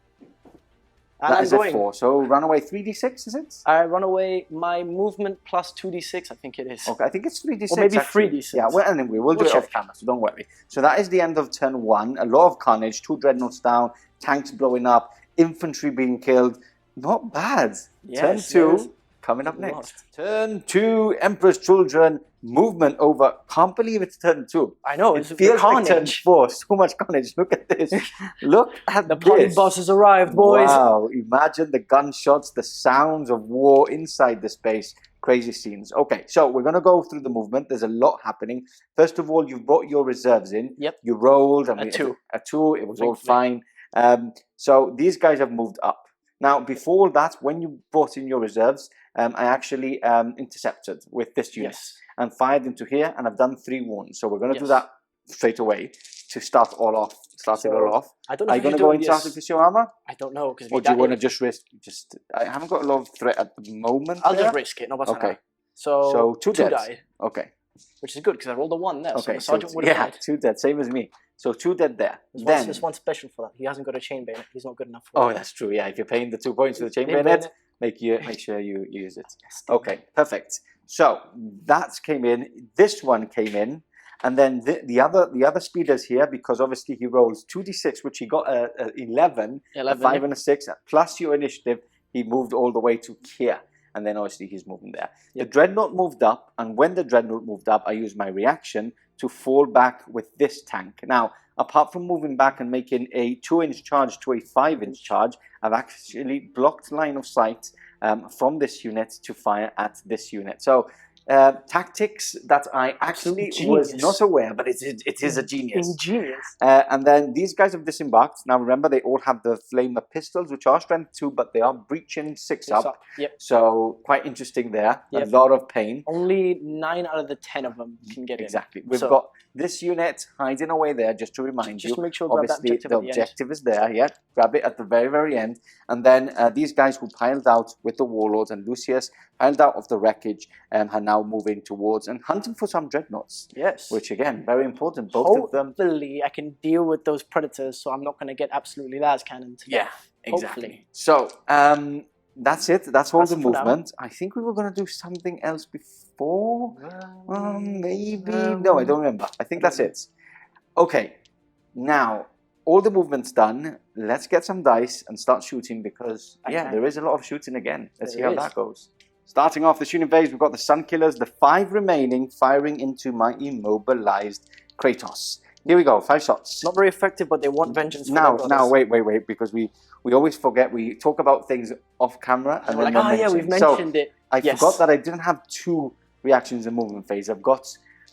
And that is a 4. So run away 3d6, is it? I run away my movement plus 2d6, I think it is. Okay, I think it's 3d6. Or maybe 3d6. Yeah, well, anyway, we'll do it off camera, so don't worry. So that is the end of turn 1. A lot of carnage, 2 Dreadnoughts down, tanks blowing up, infantry being killed. Not bad. Turn 2, coming up next. Turn 2, Emperor's Children, movement over. Can't believe it's turn 2. I know, it feels like turn 4. So much carnage. Look at this. Look at the party boss has arrived, boys. Wow, imagine the gunshots, the sounds of war inside the space. Crazy scenes. Okay, so we're going to go through the movement. There's a lot happening. First of all, you've brought your reserves in. Yep. You rolled. And a 2. A 2. It was all fine. So these guys have moved up. Now, before that, when you brought in your reserves, I actually intercepted with this unit and fired into here, and I've done 3 wounds. So we're going to do that straight away to start it all off. I don't know. Are you going to go into Artificer armor? I don't know, because or do you want to just risk? I haven't got a lot of threat at the moment. I'll just risk it. No, okay. So 2 died. Okay. Which is good because I rolled a 1 there. Okay. So the sergeant would have died. 2 dead, same as me. So 2 dead there. There's one special for that. He hasn't got a chain bayonet. He's not good enough for it. Oh, that's true. Yeah, if you're paying the 2 points for the chain bayonet, make sure you use it. Okay, perfect. So that came in. This one came in, and then the other speeders here, because obviously he rolls 2d6, which he got 11, a 5 and a 6 plus your initiative. He moved all the way to here. And then obviously he's moving there. The Dreadnought moved up, and when the Dreadnought moved up, I used my reaction to fall back with this tank. Now, apart from moving back and making a 2-inch charge to a 5-inch charge, I've actually blocked line of sight from this unit to fire at this unit. So tactics that I actually was not aware, but it is a genius. Ingenious. And then these guys have disembarked. Now remember, they all have the flamer pistols, which are strength 2, but they are breaching 6 up. Yep. So quite interesting there. A lot of pain. Only 9 out of the 10 of them can get exactly. We've got this unit hiding away there, just to remind you. Just make sure obviously the objective is there. Yeah, grab it at the very, very end. And then these guys who piled out with the Warlords and Lucius, piled out of the wreckage, are now moving towards and hunting for some Dreadnoughts. Yes. Which again, very important. Both of them. Hopefully I can deal with those Predators, so I'm not going to get absolutely Lascannon. Yeah, exactly. So that's it. That's all the movement. I think we were going to do something else before. Maybe. No, I don't remember. I think that's it. Okay. Now, all the movement's done. Let's get some dice and start shooting because, there is a lot of shooting again. Let's see how that goes. Starting off the shooting phase, we've got the Sun Killers, the 5 remaining, firing into my immobilized Kratos. Here we go, 5 shots. Not very effective, but they want vengeance. Now, wait, because we always forget, we talk about things off camera. And then like, we've mentioned it. I forgot that I didn't have 2 reactions in movement phase. I've got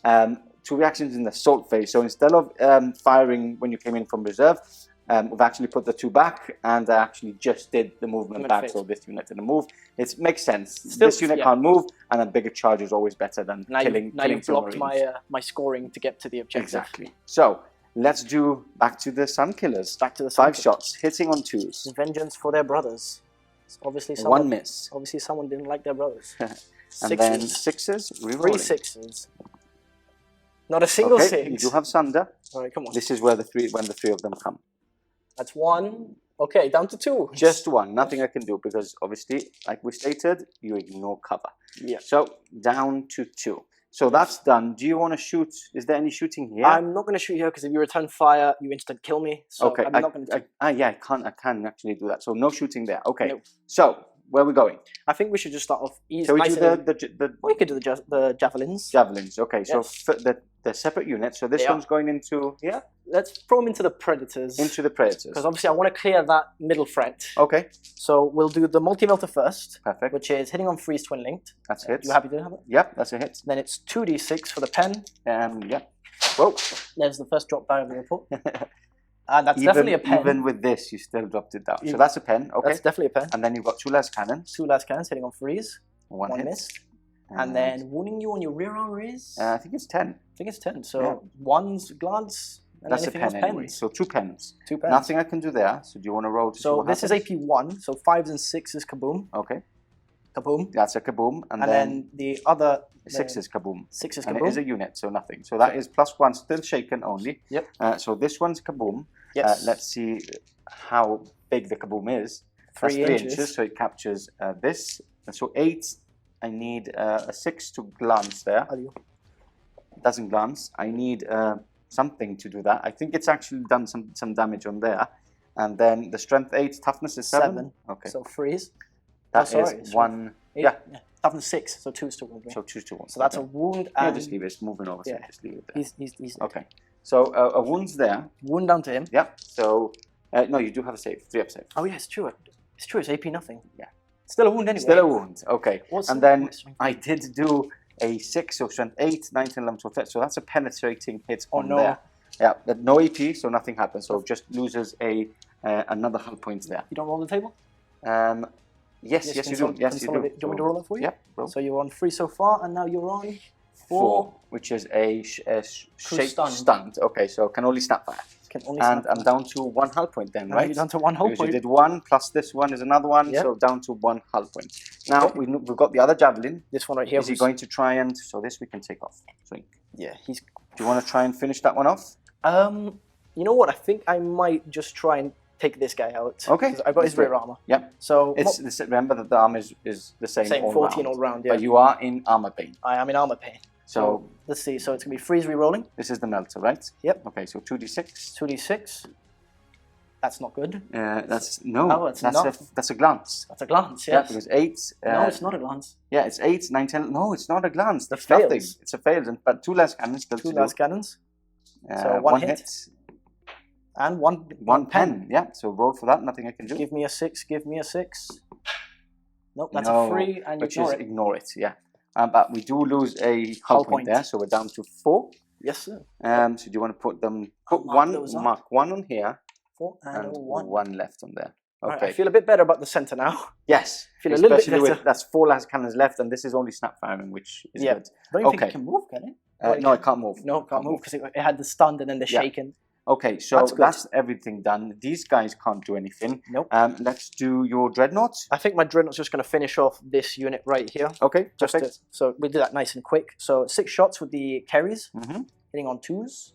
2 reactions in the assault phase. So instead of firing when you came in from reserve, We've actually put the 2 back, and I actually just did the movement back, phase. so this unit didn't move. It makes sense. Still, this unit yeah. can't move, and a bigger charge is always better than Now killing you've blocked two my Marines. my scoring to get to the objective. Exactly. So let's do back to the Sun Killers. Back to the 5 shots, hitting on 2s. Vengeance for their brothers. Obviously, 1 miss. Obviously, someone didn't like their brothers. And then 6s, Three rerolling. 6s. Not a single Okay, 6. you do have Sunder. All right, come on. This is where when the 3 of them come. That's 1. Okay, down to 2. Just 1. Nothing I can do because obviously, like we stated, you ignore cover. Yeah. So down to 2. So that's done. Do you want to shoot? Is there any shooting here? I'm not going to shoot here because if you return fire, you instant kill me. So Okay. I'm not going to. Yeah, I can actually do that. So no shooting there. Okay. No. So where are we going? I think we should just start off easy. Shall we nice do and- the Well, you could do the javelins. javelins? Okay. So Yes. the separate units. So this They are. one's going into here, Let's throw them into the predators. into the Praetors. Because obviously I want to clear that middle threat. Okay. So we'll do the multi-melter first, Perfect. which is hitting on freeze twin linked. That's hit. You happy to have it? Yep, that's a hit. Then it's 2d6 for the pen. Yep. Whoa. There's the first drop down of the report. And that's definitely a pen. Even with this, you still dropped it down. So Even- that's a pen. Okay. That's definitely a pen. And then you've got 2 Lascannons. 2 last cannons hitting on freeze. 1 hit. missed. And then wounding you on your rear armor is? I think it's 10. I think it's 10. So Yeah. 1's glance. And That's a anything pen else anyway. pens. So 2 pens. 2 pens. Nothing I can do there. So do you want to roll to see So what this is happens? AP1. So 5s and 6s kaboom. Okay. Kaboom. That's a kaboom. And, And then the other 6 is kaboom. 6 is And kaboom. it is a unit, so nothing. So that is +1, still shaken only. Yep. So this one's kaboom. Yes. Let's see how big the kaboom is. 3 That's 3 inches. so it captures this. And so 8, I need a 6 to glance there. Adieu. Doesn't glance. I need something to do that. I think it's actually done some damage on there. And then the strength 8, toughness is 7. Okay. So freeze. That sorry, is so 1. 8, Yeah. Toughness 6. So 2 is still wound. So 2 to 1. So that's okay. a wound Yeah, and just leave it. It's moving over. So yeah. just leave it there. he's Okay. So a wound's there. wound down to him. Yep. So no, you do have a save. 3 up save. Oh yeah, it's true. It's true. It's AP nothing. Yeah. Still a wound anyway. Still a wound. Okay. What's and the- then what's strength? I did do a 6, so strength 8, 19, 11, 12, 13. So that's a penetrating hit Oh, on no. there. Yeah, but no AP, so nothing happens. So just loses another hull point there. You don't roll the table. Yes, you do. Yes, you do. Do you want me to roll that for you? Yep. Roll. So you're on 3 so far, and now you're on 4, which is a shape stunned. stunned. Okay, so can only snap fire. Can only And snap I'm down to 1 hull point then, Now right? you're down to 1 hull Because you point. did 1 plus this one is another one, Yep. so down to 1 hull point. Now Okay. we've got the other javelin. This one right here. Is he was- going to try and so this we can take off? Swing. Yeah, he's. Do you want to try and finish that one off? You know what? I think I might just try and take this guy out. Okay, 'Cause I've got his let's do rear it. armor. Yep. So Remember that the armor is the same, same all 14 round. all round. Yeah. But you are in armor pain. I am in armor pain. So Let's see. So it's gonna be freeze re-rolling. this is the melter, right? Yep. Okay, so 2d6. 2d6. That's not good. That's no. Oh, it's that's not. that's a glance. That's a glance. Yeah, Yes. because 8. No, it's not a glance. Yeah, it's 8, 9, 10. No, it's not a glance. That's fails. nothing. It's a fail. But 2 less cannons still 2 to do. last cannons so 1 hit. hit. and 1 1 pen. Yeah, so roll for that. Nothing I can do. Give me a 6. Give me a 6. Nope, that's No, a 3, and you which ignore is it. ignore it. Yeah, but we do lose a Hull hull point point. there, so we're down to 4. Yes, sir. So do you want to put them? Put mark one. those up. Mark 1 on here 4 and and a 1. 1 left on there. Right, Okay. I feel a bit better about the center now. Yes. feel a little bit Especially better. with that's 4 last cannons left, and this is only snap firing, which is Yeah. good. I don't even think Okay. it can move, can it? No, it can't move. No, it can't move because it had the stunned and then the Yeah. shaken. Okay, so That's good. that's everything done. These guys can't do anything. Nope. Let's do your dreadnought. I think my dreadnought's just going to finish off this unit right here. Okay, Just perfect. to, so we do that nice and quick. So 6 shots with the carries, Mm-hmm. hitting on 2s.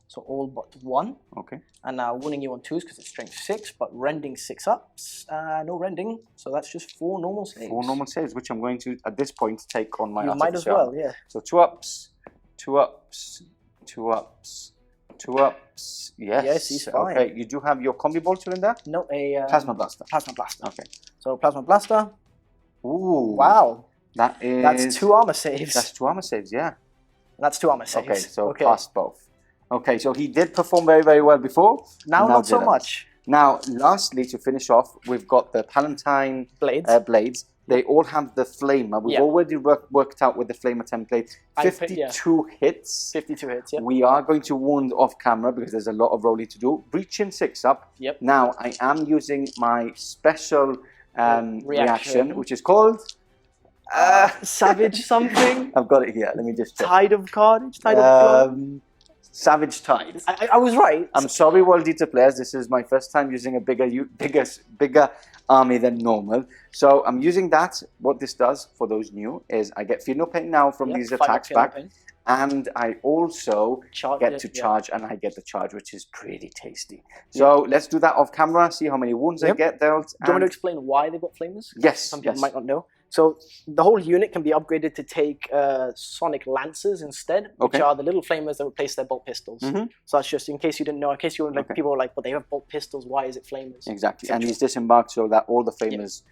So all but 1. Okay. And now winning you on 2s because it's strength 6, but rending 6 ups. No rending, so that's just 4 normal saves. 4 normal saves, which I'm going to at this point take on my. You might as Artificer. well, yeah. So 2 ups, 2 ups, 2 ups, 2 ups. Yes. Yes, he's fine. Okay, you do have your combi bolter in there. No, a Plasma blaster. Plasma blaster. Okay. So plasma blaster. Ooh. Wow, That is. that's 2 armor saves. That's 2 armor saves. Yeah. That's 2 armor saves. Okay, so past both. Okay, so he did perform very, very well before. Now not so didn't. much. Now, lastly, to finish off, we've got the Palatine Blades. blades. They all have the Flamer. We've already worked out with the Flamer template. 52 hits. 52 hits, yeah. We are going to wound off camera because there's a lot of rolling to do. Breaching 6 up. Yep. Now, I am using my special reaction, which is called... Savage something? I've got it here. Let me just check. Tide of Carnage? Tide of Blood? Savage Tide. I was right. I'm sorry, World Eater players. This is my first time using a bigger army than normal. So I'm using that. What this does for those new is I get Feel No Pain now from these attacks back. And I also get to charge, and I get the charge, which is pretty tasty. So let's do that off camera, see how many wounds I get dealt. Do you want to explain why they've got flamers? Yes. Some people might not know. So the whole unit can be upgraded to take sonic lancers instead, which are the little flamers that replace their bolt pistols. So that's just in case you didn't know, in case you were like, people were like, but they have bolt pistols, why is it flamers? Exactly, and these disembark so that all the flamers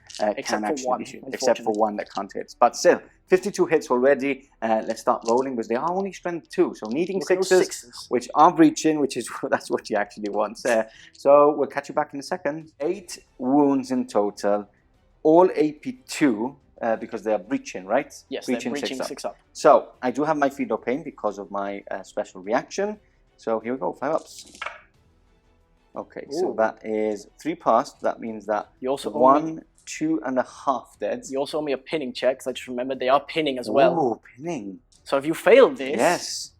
can actually be shooting, except for one that can't hit. But still, 52 hits already. Let's start rolling because they are only strength 2, so needing sixes, which are breaching, which is that's what you actually want there. So we'll catch you back in a second. 8 wounds in total, all AP2. Because they are breaching, right? Yes, breaching, they're breaching 6 up. So I do have my Feel No Pain because of my special reaction. So here we go, 5 ups. Okay, so that is 3 passed. That means that you also 1, 2.5 deads. You also owe me a pinning check, because I just remembered they are pinning as well. Oh, pinning. So if you fail this... Yes.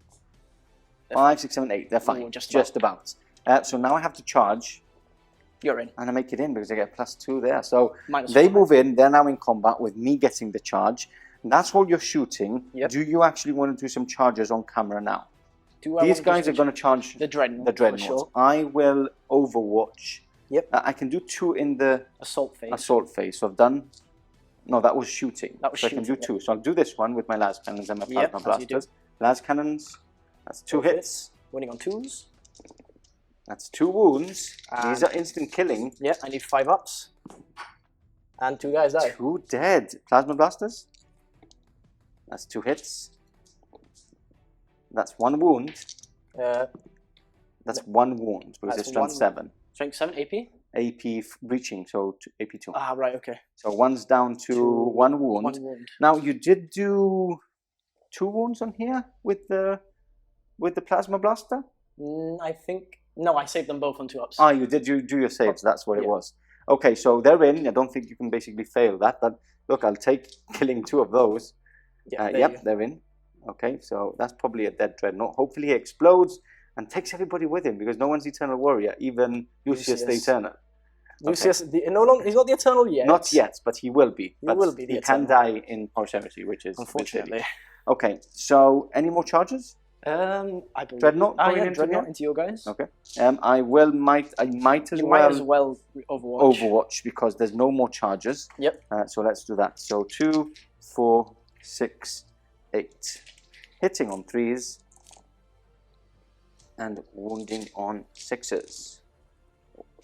5, 6, 7, 8. They're fine. Just about. So now I have to charge. You're in. And I make it in because I get +2 there. So they move in. They're now in combat with me getting the charge. And that's while you're shooting. Do you actually want to do some charges on camera now? These guys are going to charge the Dreadnought. The Dreadnought. Sure. I will Overwatch. Yep. I can do 2 in the assault phase. So I've done... No, that was shooting. That was shooting. I can do 2. So I'll do this one with my Lascannons and my Plasma Blasters. Lascannons. That's 2 hits. Winning on 2s. That's 2 wounds. These are instant killing. Yeah, I need 5 ups. And 2 guys die. 2 dead. Plasma Blasters. That's 2 hits. That's 1 wound. That's 1 wound because it's strength 7. Strength 7 AP? AP breaching, so AP 2. Ah, right, okay. So 1's down to 1 wound. 1 wound. Now you did do 2 wounds on here with the Plasma Blaster? I think... No, I saved them both on 2 ups. Ah, you did. You do your saves. That's what it was. Okay, so they're in. I don't think you can basically fail that. But look, I'll take killing 2 of those. Yep, they're in. Okay, so that's probably a dead Dreadnought. Hopefully he explodes and takes everybody with him because no one's Eternal Warrior, even Lucius the Eternal. Lucius, he's not the Eternal yet. Not yet, but he will be. He will be the He can Eternal. die in Horus Heresy, which is unfortunately. Okay, so any more charges? I believe Dreadnought going into Dreadnought into your guys. Okay. I might as well Overwatch because there's no more charges. Yep. So let's do that. So 2, 4, 6, 8. Hitting on 3s and wounding on 6s.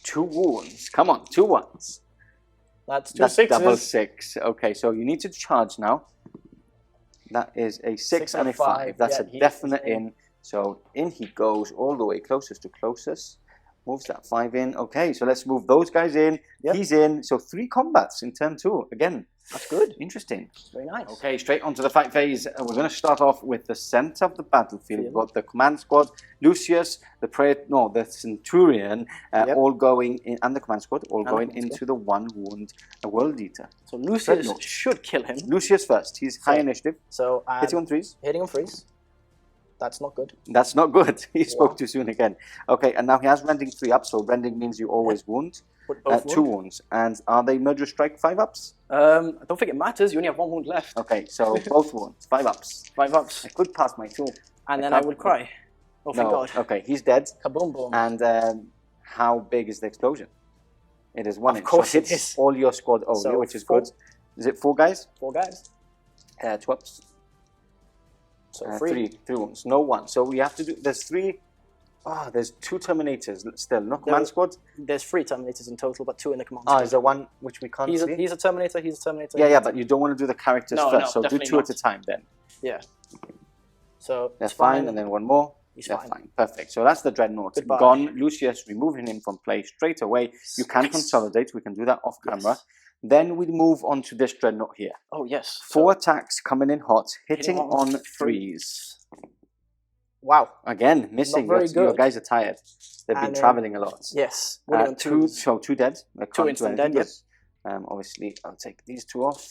2 wounds. Come on, 2 1s. That's 2 6s. Double 6. Okay, so you need to charge now. That is a 6 and a 5. That's a definite in. So in he goes all the way closest to closest. Moves that 5 in. Okay, so let's move those guys in. Yep. He's in. So 3 combats in turn 2. Again, that's good. Interesting. Very nice. Okay, straight onto the fight phase. We're going to start off with the center of the battlefield. We've got the command squad, Lucius, the Centurion, all going in, and the command squad, all going into the 1 wound World Eater. So Lucius should kill him. Lucius first. He's high initiative. So hitting on 3s. Hitting on 3s. That's not good. That's not good. He spoke too soon again. Okay, and now he has rending 3 up. So rending means you always wound. 2 wounds. And are they Murderous Strike 5 ups? I don't think it matters. You only have 1 wound left. Okay, so both wounds. 5 ups. 5 ups. I could pass my 2. And then I will cry. Oh, thank God. Okay, he's dead. Kaboom boom. And how big is the explosion? It is 1 inch. Of course so it is. All your squad only, which is good. Is it 4 guys? 4 guys. 2 ups. So 3 wounds. No 1. So we have to do... There's 3... Oh, there's 2 Terminators still. No command squad? There's 3 Terminators in total, but 2 in the command squad. Is there 1 which we can't see? He's a Terminator, he's a Terminator. Yeah, but you don't want to do the characters first. So do 2 at a time then. Yeah. So that's fine, and then 1 more. He's fine. Perfect. So that's the Dreadnought. Goodbye. Gone. Lucius, removing him from play straight away. You can consolidate. We can do that off camera. Then we move on to this Dreadnought here. Oh, yes. 4 attacks coming in hot, hitting Hitting on on 3s. Wow. Again, missing. Not very Your good. guys are tired. They've been And, traveling a lot. Yes. Winning on 2 dead. I can't do instant anything dead, with. Obviously, I'll take these 2 off.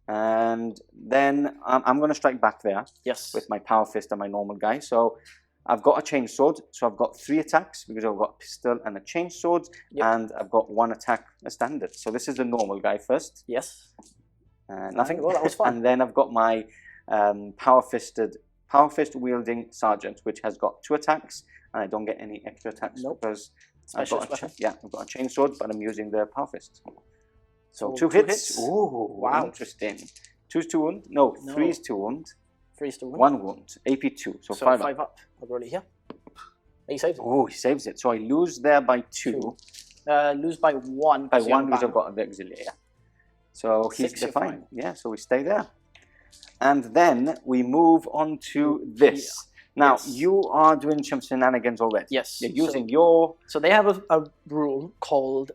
And then I'm going to strike back there Yes. with my Power Fist and my normal guy. So I've got a chain sword. So I've got 3 attacks because I've got a pistol and a chain sword. Yep. And I've got 1 attack, a standard. So this is the normal guy first. Yes. Nothing. Well, that was fun. And then I've got my Power Fist wielding Sergeant, which has got 2 attacks. And I don't get any extra attacks because I've got a chain sword, but I'm using the Power Fist. So 2 hits. Ooh, wow. Interesting. 2's 2 wound. No, 3's 2 wound. 3's 2 wound. 1 wound. AP 2. So 5 up. I'll roll it here. He saves it. Oh, he saves it. So I lose there by 2. Lose by 1. By 1 because I've got a Vexilla. Yeah. So he's 6, fine. Yeah, so we stay there. And then we move on to this. Now, you are doing some shenanigans already. Yes. You're using your... So they have a rule called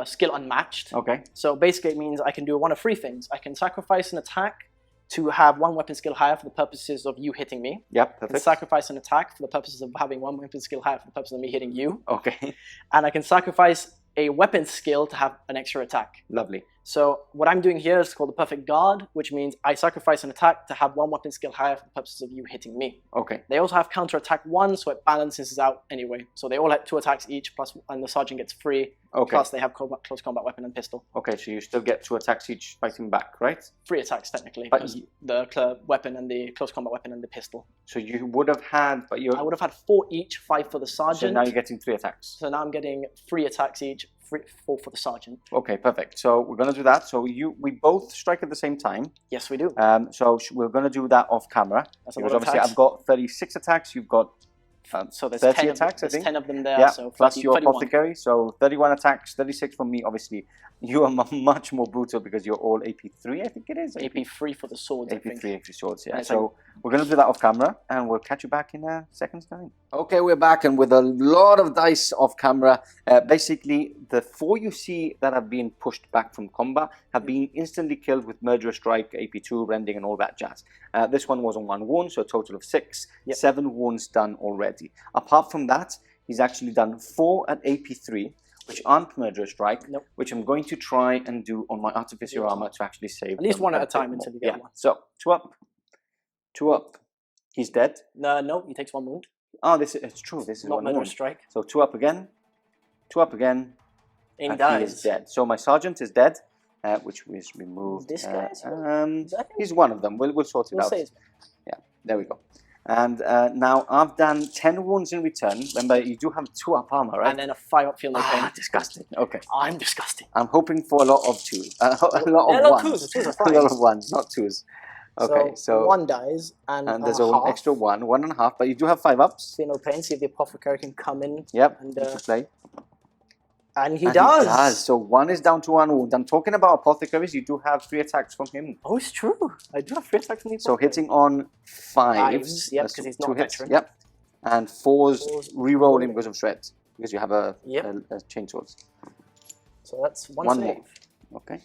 skill unmatched. Okay. So basically it means I can do one of 3 things. I can sacrifice an attack to have 1 weapon skill higher for the purposes of you hitting me. Yep, I can perfect. sacrifice an attack for the purposes of having 1 weapon skill higher for the purpose of me hitting you. Okay. And I can sacrifice a weapon skill to have an extra attack. Lovely. So what I'm doing here is called the Perfect Guard, which means I sacrifice an attack to have 1 weapon skill higher for the purposes of you hitting me. Okay. They also have counter attack 1, so it balances out anyway. So they all have 2 attacks each, plus, and the sergeant gets 3. Okay. Plus they have close combat weapon and pistol. Okay, so you still get 2 attacks each fighting back, right? 3 attacks technically, But because the weapon and the close combat weapon and the pistol. So you would have had, but you... I would have had 4 each, 5 for the sergeant. So now you're getting 3 attacks. So now I'm getting 3 attacks each, 4 for the sergeant. Okay, perfect. So we're going to do that. So we both strike at the same time. Yes, we do. So we're going to do that off camera. That's a because lot of obviously attacks. I've got 36 attacks. You've got so there's 30 10 attacks, there's I think. 10 of them there. Yeah, So plus 30, your 31. apothecary. So 31 attacks, 36 from me. Obviously, you are much more brutal because you're all AP3, I think it is. AP3 for the swords, I AP3 think. for swords, yeah. And So we're going to do that off camera and we'll catch you back in a second's time. Okay, we're back and with a lot of dice off camera. Basically, the 4 you see that have been pushed back from combat have been instantly killed with Murderous Strike, AP2, Rending and all that jazz. This one was on 1 wound, so a total of 6. Yep. 7 wounds done already. Apart from that, he's actually done 4 at AP3, which aren't Murderous Strike, which I'm going to try and do on my Artificer armor to actually save at least them 1 at a bit time more. until you get 1. So 2 up, 2 up. He's dead. No, he takes 1 wound. Oh, it's true. This is Not 1 Murderous wound. Strike. So 2 up again, 2 up again. And he He dies. is dead. So my sergeant is dead, which was removed. This guy is he's one of them. We'll sort it We'll out. say Yeah, there we go. And now I've done 10 wounds in return. Remember, you do have 2 up armor, right? And then a 5 up feel no pain. Disgusting. Okay. I'm disgusting. I'm hoping for a lot of 2s. A lot of 1s. 2s are A fine. lot of 1s, not 2s. Okay, so 1 dies and there's a an half. extra 1.5, but you do have 5 ups. Feel no pain. See if the apothecary can come in. Yep, And, you can play. and he And does. He does. So 1 is down to 1 wound. I'm talking about apothecaries. You do have 3 attacks from him. Oh, it's true. I do have 3 attacks from the So apothecary. hitting on 5s. Fives, yep, that's 'cause he's 2 not a hits. veteran. Yep. And 4s Fours re-rolling because of shreds. Because you have a chainswords. So that's 1 1 save. more. Okay.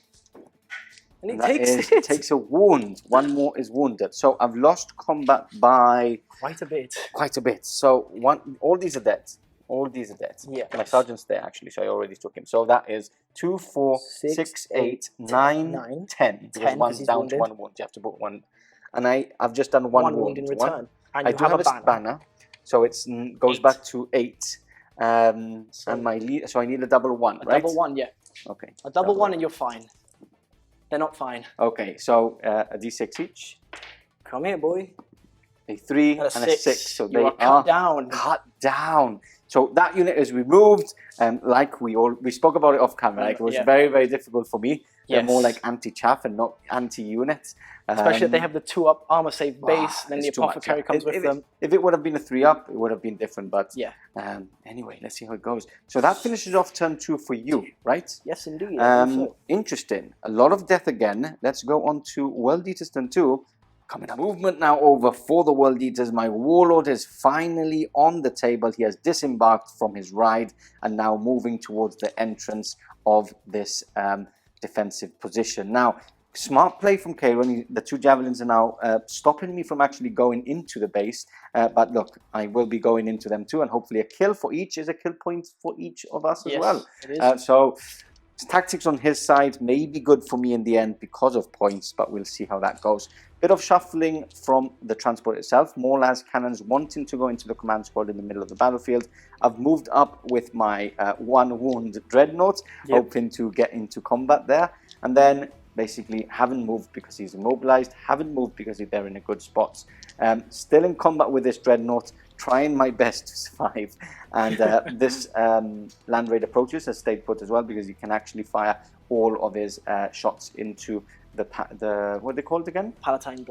And he And that takes is, it. takes a wound. 1 more is wounded. So I've lost combat by Quite a bit. quite a bit. So all these are dead. All these are dead. Yeah. My sergeant's there actually, so I already took him. So that is 2, 4, 6, 8, 9, 10. Because 10, 'cause one's he's down wounded. to 1 wound. You have to put 1. And I've just done 1 wound in One. return. And I you do have a spanner, so it goes 8. back to 8. And my lead, so I need a double 1, A right? double 1, yeah. Okay. A double 1 and you're fine. They're not fine. Okay, so a d6 each, Come here, boy. a 3 And and a 6. So You they are cut down. cut down. So that unit is removed, and like we spoke about it off camera. Like it was Yeah. very, very difficult for me. They're Yes. more like anti-chaff and not anti-unit. Especially if they have the 2 up armor save base, then the it's too much. apothecary comes with them. If it would have been a 3 up, it would have been different. But Yeah. Anyway, let's see how it goes. So that finishes off turn 2 for you, right? Yes, indeed. I believe so. Interesting. A lot of death again. Let's go on to World Eaters turn 2. Coming up. Movement now over for the World Eaters. My Warlord is finally on the table. He has disembarked from his ride and now moving towards the entrance of this defensive position. Now, smart play from Kayron. The 2 javelins are now stopping me from actually going into the base. But look, I will be going into them too, and hopefully a kill for each is a kill point for each of us as well. It is. So tactics on his side may be good for me in the end because of points, but we'll see how that goes. Bit of shuffling from the transport itself. More Lascannons wanting to go into the command squad in the middle of the battlefield. I've moved up with my 1 wound Dreadnought, hoping to get into combat there. And then basically haven't moved because he's immobilized, haven't moved because they're in a good spot. Still in combat with this Dreadnought, trying my best to survive. And this Land Raid approaches has stayed put as well because he can actually fire all of his shots into the what are they called again? Palatine.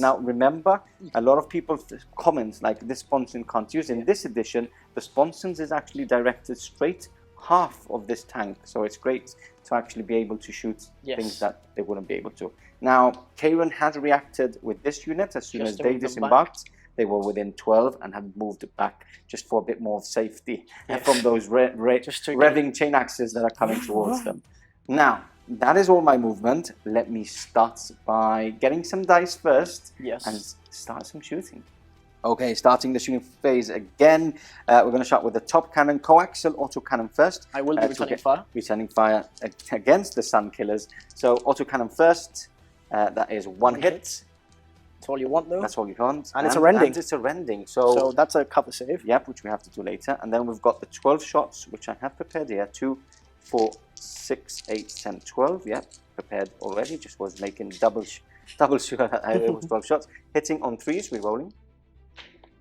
Now remember, a lot of people comment like this sponson can't use. In this edition, the sponsons is actually directed straight half of this tank, so it's great to actually be able to shoot things that they wouldn't be able to. Now, Kayron has reacted with this unit as soon as they disembarked. They were within 12 and have moved it back just for a bit more safety from those revving chain axes that are coming towards them. Now, that is all my movement. Let me start by getting some dice first and start some shooting. Okay, starting the shooting phase again. We're going to start with the top cannon, coaxial autocannon first. I will be returning fire. Returning fire against the Sun Killers. So autocannon first. That is 1 hit. That's all you want, though. That's all you want. And it's a rending. And it's a rending. So that's a cover save. Yep, which we have to do later. And then we've got the 12 shots, which I have prepared here. 2, 4, 6, 8, 10, 12. Yep, prepared already. Just was making double sure that it was 12 shots. Hitting on 3s, re-rolling.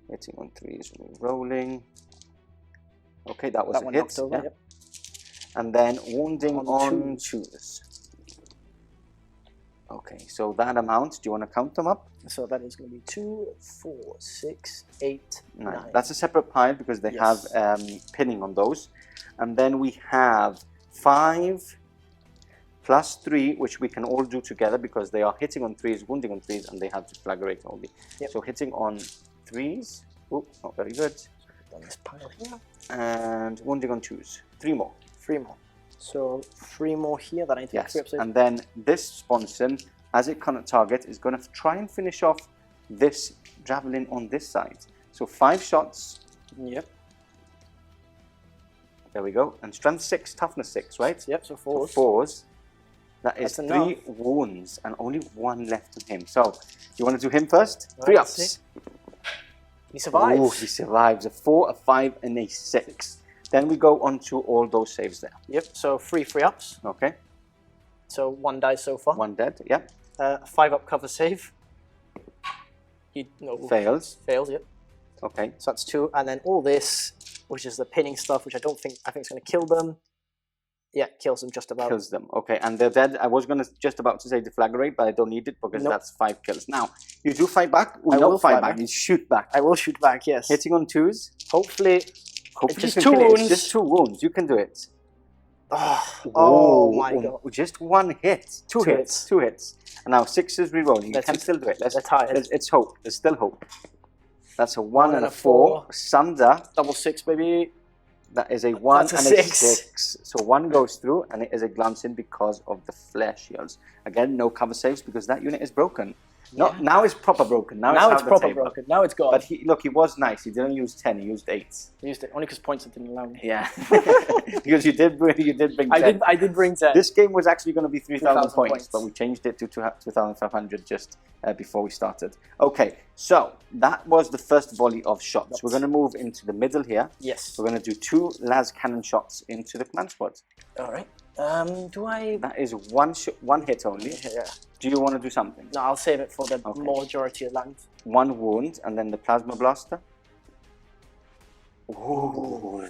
Hitting on 3s, re-rolling. Okay, that was a hit. Over, yep. And then wounding on 2s. Okay, so that amount, do you want to count them up? So that is going to be 2, 4, 6, 8, 9. That's a separate pile because they have pinning on those. And then we have 5 plus 3, which we can all do together because they are hitting on 3s, wounding on 3s, and they have to flagrate only. So hitting on 3s, oh, not very good. On this pile here. And wounding on 2s, 3 more. 3 more. So 3 more here that I need to Yes, and then this sponson, as it cannot target, is going to try and finish off this javelin on this side. So 5 shots. Yep. There we go. And strength 6, toughness 6, right? Yep, so 4s. So 4s. That is 3 wounds and only 1 left on him. So, you want to do him first? 3 ups. He survives. Oh, he survives. A 4, a 5, and a 6. Then we go on to all those saves there. Yep, so 3 free ups. Okay. So 1 dies so far. 1 dead, yep. 5 up cover save. Fails. Fails, yep. Okay. So that's 2, and then all this, which is the pinning stuff, which I think it's going to kill them. Yeah, kills them just about. Kills them. Okay, and they're dead. I was just about to say deflagrate, but I don't need it because that's 5 kills. Now, you do fight back. I will fight back. You shoot back. I will shoot back, yes. Hitting on 2s. Hopefully just you can 2 wounds. It's just 2 wounds. You can do it. Oh my god. Just 1 hit. 2 hits. 2 hits. And now 6 is re-rolling. You can still do it. They're tired. It's hope. There's still hope. That's a 1 and a 4. Sunder. Double 6, baby. That is a 1 and a 6. 6. So 1 goes through and it is a glance in because of the flare shields. Again, no cover saves because that unit is broken. Now it's proper broken. Now it's proper broken. Now it's gone. But he was nice. He didn't use 10. He used 8. He used it only because points didn't allow me. Yeah, because you did bring 10. I did bring 10. This game was actually going to be 3,000 points, but we changed it to 2,500 just before we started. Okay, so that was the first volley of shots. We're going to move into the middle here. Yes. We're going to do 2 Lascannon shots into the command squad. All right. That is 1 hit only. Yeah. Do you want to do something? No, I'll save it for the majority of land. 1 wound and then the plasma blaster. Ooh.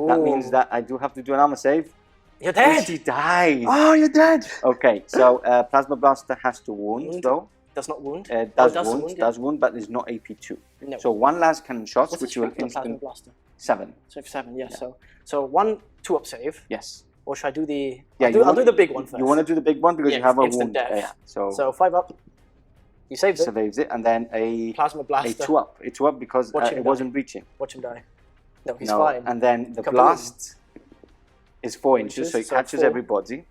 That means that I do have to do an armor save. You're dead. He died. Oh, you're dead. Okay, so plasma blaster has to wound though. Does not wound. Does wound, but is not AP2. No. So 1 Lascannon shot, which will instant. 7. So 7, yeah. So 1 2-up save. Yes. Or should I do the? Yeah, I'll do the big one first. You want to do the big one because you have a instant wound. Death. Yeah. So 5 up. You saved it. Saves it, and then a plasma blaster. A 2 up. A 2 up because it wasn't reaching. Watch him die. No, he's fine. And then the blast is 4 inches, so it catches everybody.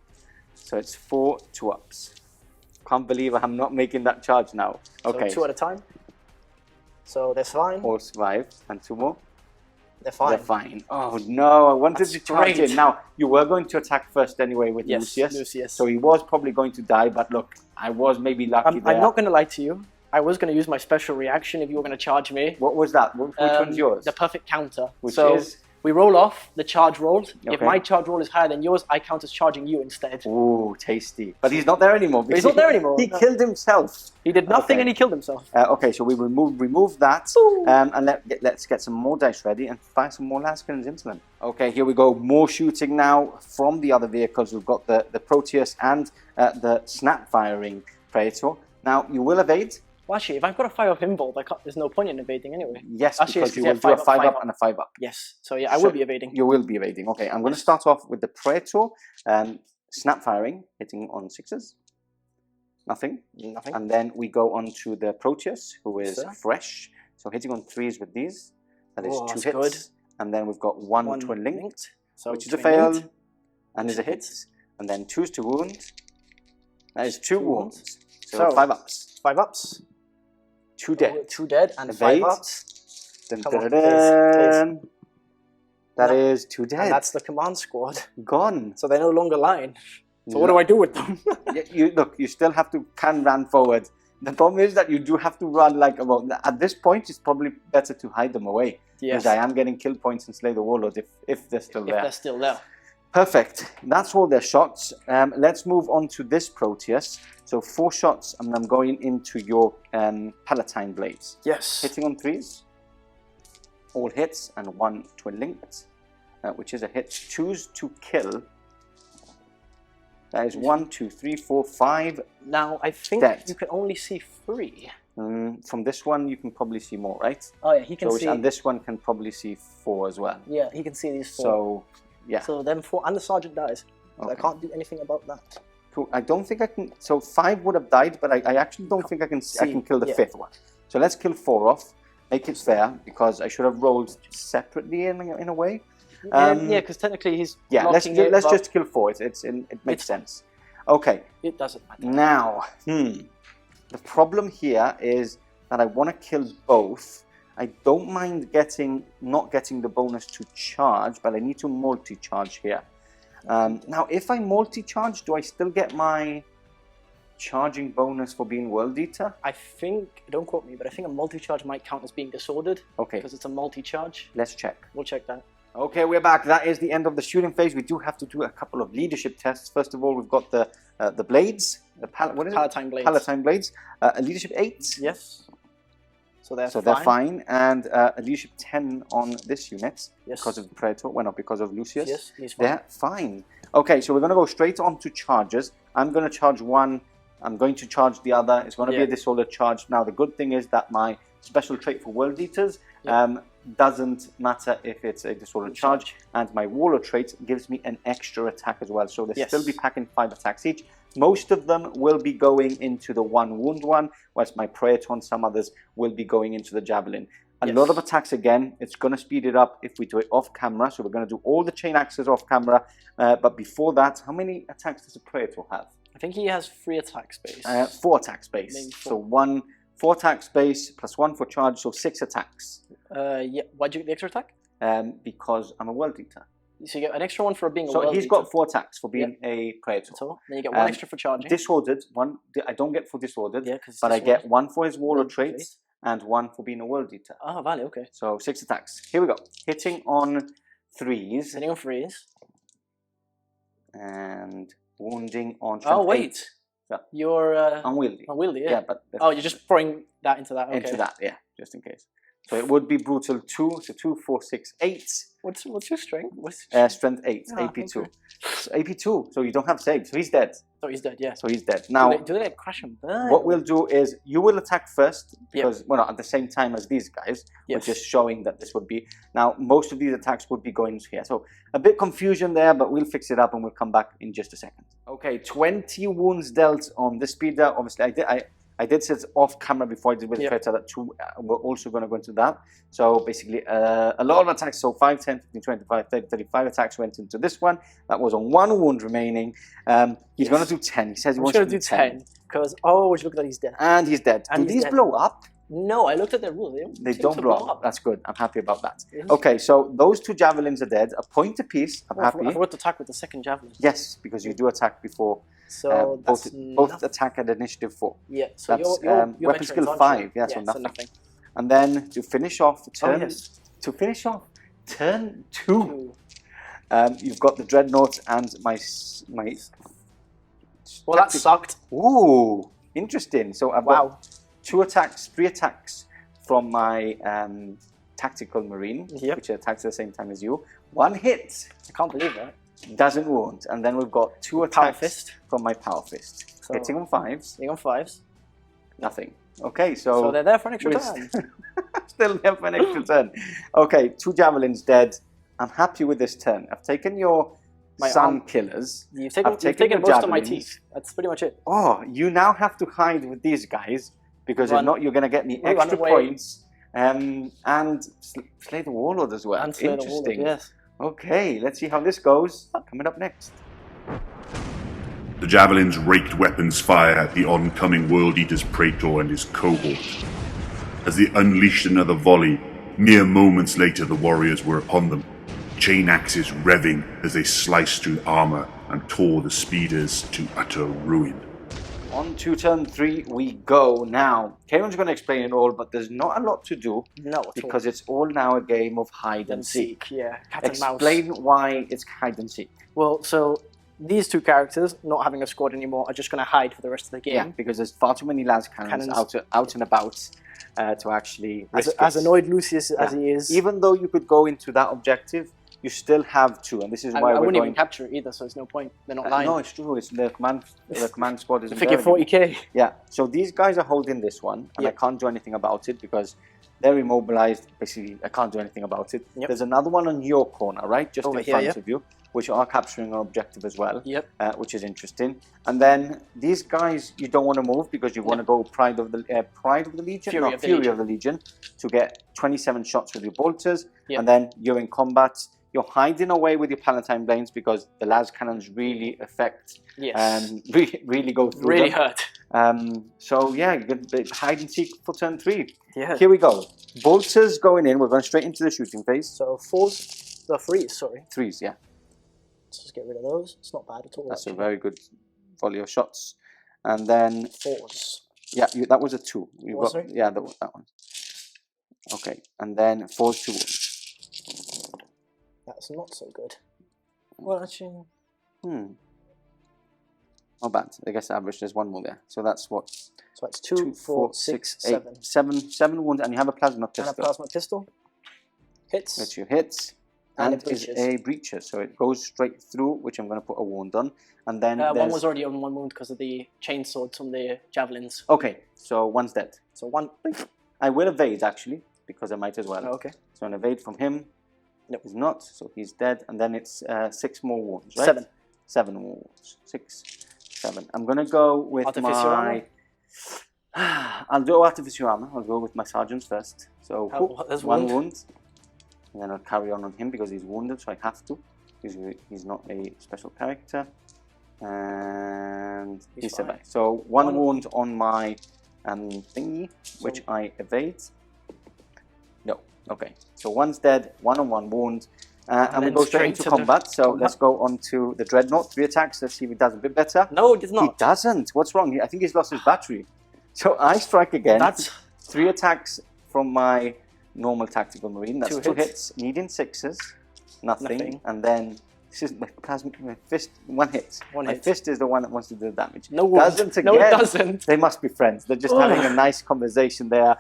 So it's 4 2-ups. Can't believe I'm not making that charge now. Okay. So 2 at a time. So they're fine. All survived. And 2 more. They're fine. They're fine. Oh no, I wanted to charge great. in. Now, you were going to attack first anyway with Lucius. So he was probably going to die, but look, I was maybe lucky there. I'm not going to lie to you. I was going to use my special reaction if you were going to charge me. What was that? Which one's yours? The perfect counter. Which is? We roll off, the charge rolled. Okay. If my charge roll is higher than yours, I count as charging you instead. Ooh, tasty. But he's not there anymore. He's not there anymore. He killed himself. He did nothing and he killed himself. Okay, so we remove that. And let's get some more dice ready and fire some more Lascannons into them. Okay, here we go. More shooting now from the other vehicles. We've got the Proteus and the snap-firing Praetor. Now, you will evade. Well, actually, if I've got a 5-up involved, there's no point in evading anyway. Yes, because you will do a 5-up and a 5-up. Yes, so yeah, I will be evading. You will be evading. Okay, I'm going to start off with the Praetor, snap firing, hitting on 6s. Nothing. And then we go on to the Proteus, who is fresh. So hitting on 3s with these. That is 2 hits. Good. And then we've got one twin linked, which is a fail, and is a hit. And then 2s to wound. That is 2 wounds. So 5-ups. 5-ups. 2 dead. 2 dead and evade. 5-ups. That is 2 dead. And that's the command squad. Gone. So they're no longer lying. So what do I do with them? You still have to run forward. The problem is that you do have to run at this point, it's probably better to hide them away. Yes. Because I am getting kill points and slay the Warlord if they're still there. If they're still there. Perfect. That's all their shots. Let's move on to this Proteus. So 4 shots, and I'm going into your Palatine Blades. Yes. Hitting on 3s. All hits, and 1 twin linked, which is a hit. 2s to kill. That is 1, 2, 3, 4, 5. Now, I think you can only see 3. From this one, you can probably see more, right? Oh, yeah, he can see. And this one can probably see 4 as well. Yeah, he can see these 4. So, yeah. So then 4, and the Sergeant dies. So Okay. I can't do anything about that. Cool. I don't think I can. So 5 would have died, but I actually don't think I can kill the 5th one. So let's kill 4 off. Make it fair, because I should have rolled separately in a way. Yeah, because technically he's let's just kill 4. It makes sense. Okay. It doesn't matter. Now, the problem here is that I want to kill both. I don't mind not getting the bonus to charge, but I need to multi-charge here. Now, if I multi-charge, do I still get my charging bonus for being World Eater? I think, don't quote me, but I think a multi-charge might count as being disordered. Okay. Because it's a multi-charge. Let's check. We'll check that. Okay, we're back. That is the end of the shooting phase. We do have to do a couple of leadership tests. First of all, we've got the blades. Palatine Blades. Palatine Blades. A leadership 8. Yes. So they're fine. And a leadership 10 on this unit. Yes. Because of the Praetor. Well, not because of Lucius. Yes, he's fine. They're fine. Okay, so we're going to go straight on to charges. I'm going to charge 1. I'm going to charge the other. It's going to be a disordered charge. Now, the good thing is that my special trait for World Eaters doesn't matter if it's a disordered charge, and my Warlord trait gives me an extra attack as well. So they'll still be packing 5 attacks each. Most of them will be going into the 1 wound one, whilst my Praetor and some others will be going into the Javelin. A lot of attacks again. It's going to speed it up if we do it off camera. So we're going to do all the chain axes off camera. But before that, how many attacks does a Praetor have? I think he has 3 attack space. 4 attack space. Maybe 4. So 4 attack space plus 1 for charge, so 6 attacks. Yeah. Why'd you get the extra attack? Because I'm a World Eater. So you get an extra 1 for being a World So Eater. he's got 4 attacks for being a Praetor. So then you get 1 extra for charging. Disordered, 1. I don't get for disordered, but I get 1 for his Warlord trait and 1 for being a World Eater. Ah, vale, okay. So 6 attacks. Here we go. Hitting on 3s. Hitting on 3s. And wounding on 8. You're unwieldy. Unwieldy, yeah. But you're just throwing that into that. Okay. Into that, yeah, just in case. So it would be brutal 2. So 2, 4, 6, 8. What's your strength? Strength 8, AP2. So AP2. So you don't have save. So he's dead. So he's dead. Yeah. So he's dead. Now, do they crash and burn? What we'll do is you will attack first because at the same time as these guys. We're just showing that this would be. Now, most of these attacks would be going here. So a bit confusion there, but we'll fix it up and we'll come back in just a second. Okay, 20 wounds dealt on this speeder. Obviously, I did set off camera before I did with Praetor that we're also going to go into that. So basically, a lot of attacks, so 5, 10, 15, 25, 30, 35 attacks went into this one. That was on 1 wound remaining. He's going to do 10. He says he wants to do 10. Because, oh, would you look at that, he's dead. And he's dead. And do these blow up? No, I looked at their rules. They don't blow up. That's good. I'm happy about that. Okay, so those 2 javelins are dead. A point apiece. I'm happy. I forgot to attack with the second javelin. Yes, because you do attack before. So both attack at initiative 4. Yeah, so that's your weapon skill 5. Yeah, so nothing. And then to finish off turn, turn 2, you've got the Dreadnought and my. Well, that sucked. Ooh, interesting. So I've got 3 attacks from my tactical marine, which attacks at the same time as you. 1 hit. I can't believe that. Doesn't wound. And then we've got 2 attacks from my Power Fist. So hitting on 5s. Hitting on 5s. Nothing. Okay, so they're there for an extra turn. Still there for an extra turn. Okay, 2 javelins dead. I'm happy with this turn. I've taken your sun killers. You've taken most of my teeth. That's pretty much it. Oh, you now have to hide with these guys because if not, you're going to get me extra points. And slay the Warlord as well. Interesting. The Warlord, yes. Okay, let's see how this goes. Coming up next. The javelins raked weapons fire at the oncoming World Eater's Praetor and his cohort. As they unleashed another volley, mere moments later the warriors were upon them, chain axes revving as they sliced through armor and tore the speeders to utter ruin. On to turn 3 we go now. Kayron's going to explain it all, but there's not a lot to do. No, because it's all now a game of hide and seek. Yeah, cat and mouse. Explain why it's hide and seek. Well, so these 2 characters, not having a squad anymore, are just going to hide for the rest of the game. Yeah, because there's far too many Lascannons out and about to actually risk as annoyed Lucius as he is. Even though you could go into that objective, you still have 2, and this is why I wouldn't even capture it either, so there's no point. They're not lying. No, it's true. It's the command squad is. I think 40k. Yeah. So these guys are holding this one, and I can't do anything about it because they're immobilized. Basically, I can't do anything about it. There's another one on your corner, right, just in front of you, which are capturing an objective as well. Which is interesting. And then these guys, you don't want to move because you want to go Pride of the Legion, Fury of the Legion, to get 27 shots with your bolters, and then you're in combat. You're hiding away with your Palatine Blades because the Lascannons really affect, really go through really them. Hurt. So yeah, you can hide and seek for turn 3. Yeah. Here we go. Bolters going in. We're going straight into the shooting phase. So 4s, 3s, sorry. 3s, yeah. Let's just get rid of those. It's not bad at all. That's a very good volley of shots. And then 4s. Yeah, that was a 2. Yeah, that one. Okay, and then 4s to 1. That's not so good. Well, actually... Not bad. I guess average, there's 1 more there. So that's what? So that's 2, 4, 6, 7. 7 wounds, and you have a plasma pistol. And a plasma pistol. Hits. Which you hits. And is a breacher. So it goes straight through, which I'm going to put a wound on. And then 1 was already on 1 wound because of the chain swords from the javelins. Okay, so 1's dead. So 1... I will evade, actually, because I might as well. Oh, okay. So an evade from him. Nope. He's not, so he's dead. And then it's 6 more wounds, right? 7. 7 more wounds. 6, 7. I'm going to go with Artificer my... I'll do Artificer Armour. I'll go with my Sergeants first. So, 1 wound. And then I'll carry on him because he's wounded, so I have to. He's not a special character. And he's survived. So, 1 wound on my thingy, which I evade. No. Okay, so 1's dead, 1-on-1 wound, and we go straight into combat. So let's go on to the Dreadnought. 3 attacks. Let's see if he does a bit better. No, he does not. He doesn't. What's wrong? I think he's lost his battery. So I strike again. That's 3 attacks from my normal tactical marine. That's 2 hits, needing 6s. Nothing. And then this is my fist. 1 hit. My fist is the one that wants to do the damage. No, doesn't again. No, it doesn't. They must be friends. They're just having a nice conversation there,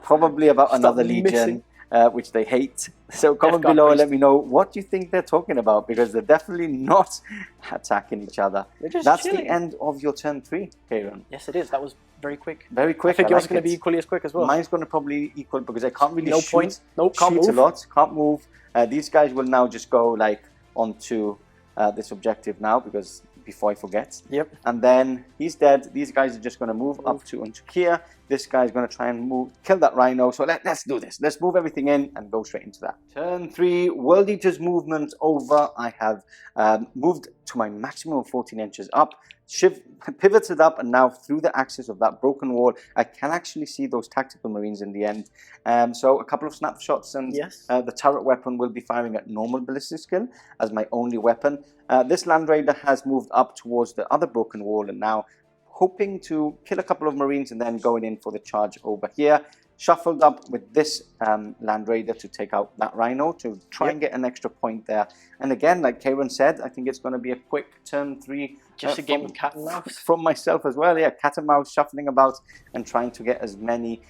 probably about another legion. Which they hate. So comment below and let me know what you think they're talking about, because they're definitely not attacking each other. That's chilling. The end of your turn 3, Kayron. Yes, it is. That was very quick. Very quick. I think yours is going to be equally as quick as well. Mine's going to probably equal because I can't really shoot. Point. Nope, can't move. A lot. Can't move. These guys will now just go like onto this objective now because before I forget. Yep. And then he's dead. These guys are just going to move up to onto here. This guy's going to try and kill that rhino. So let's do this. Let's move everything in and go straight into that. Turn 3, World Eater's movement over. I have moved to my maximum of 14 inches up. Pivoted up, and now through the axis of that broken wall, I can actually see those tactical marines in the end. So a couple of snapshots, and yes. The turret weapon will be firing at normal ballistic skill as my only weapon. This Land Raider has moved up towards the other broken wall, and now hoping to kill a couple of marines and then going in for the charge over here. Shuffled up with this Land Raider to take out that rhino to try and get an extra point there. And again, like Kayron said, I think it's going to be a quick turn 3. Just a game of cat and mouse. From myself as well, yeah, cat and mouse, shuffling about and trying to get as many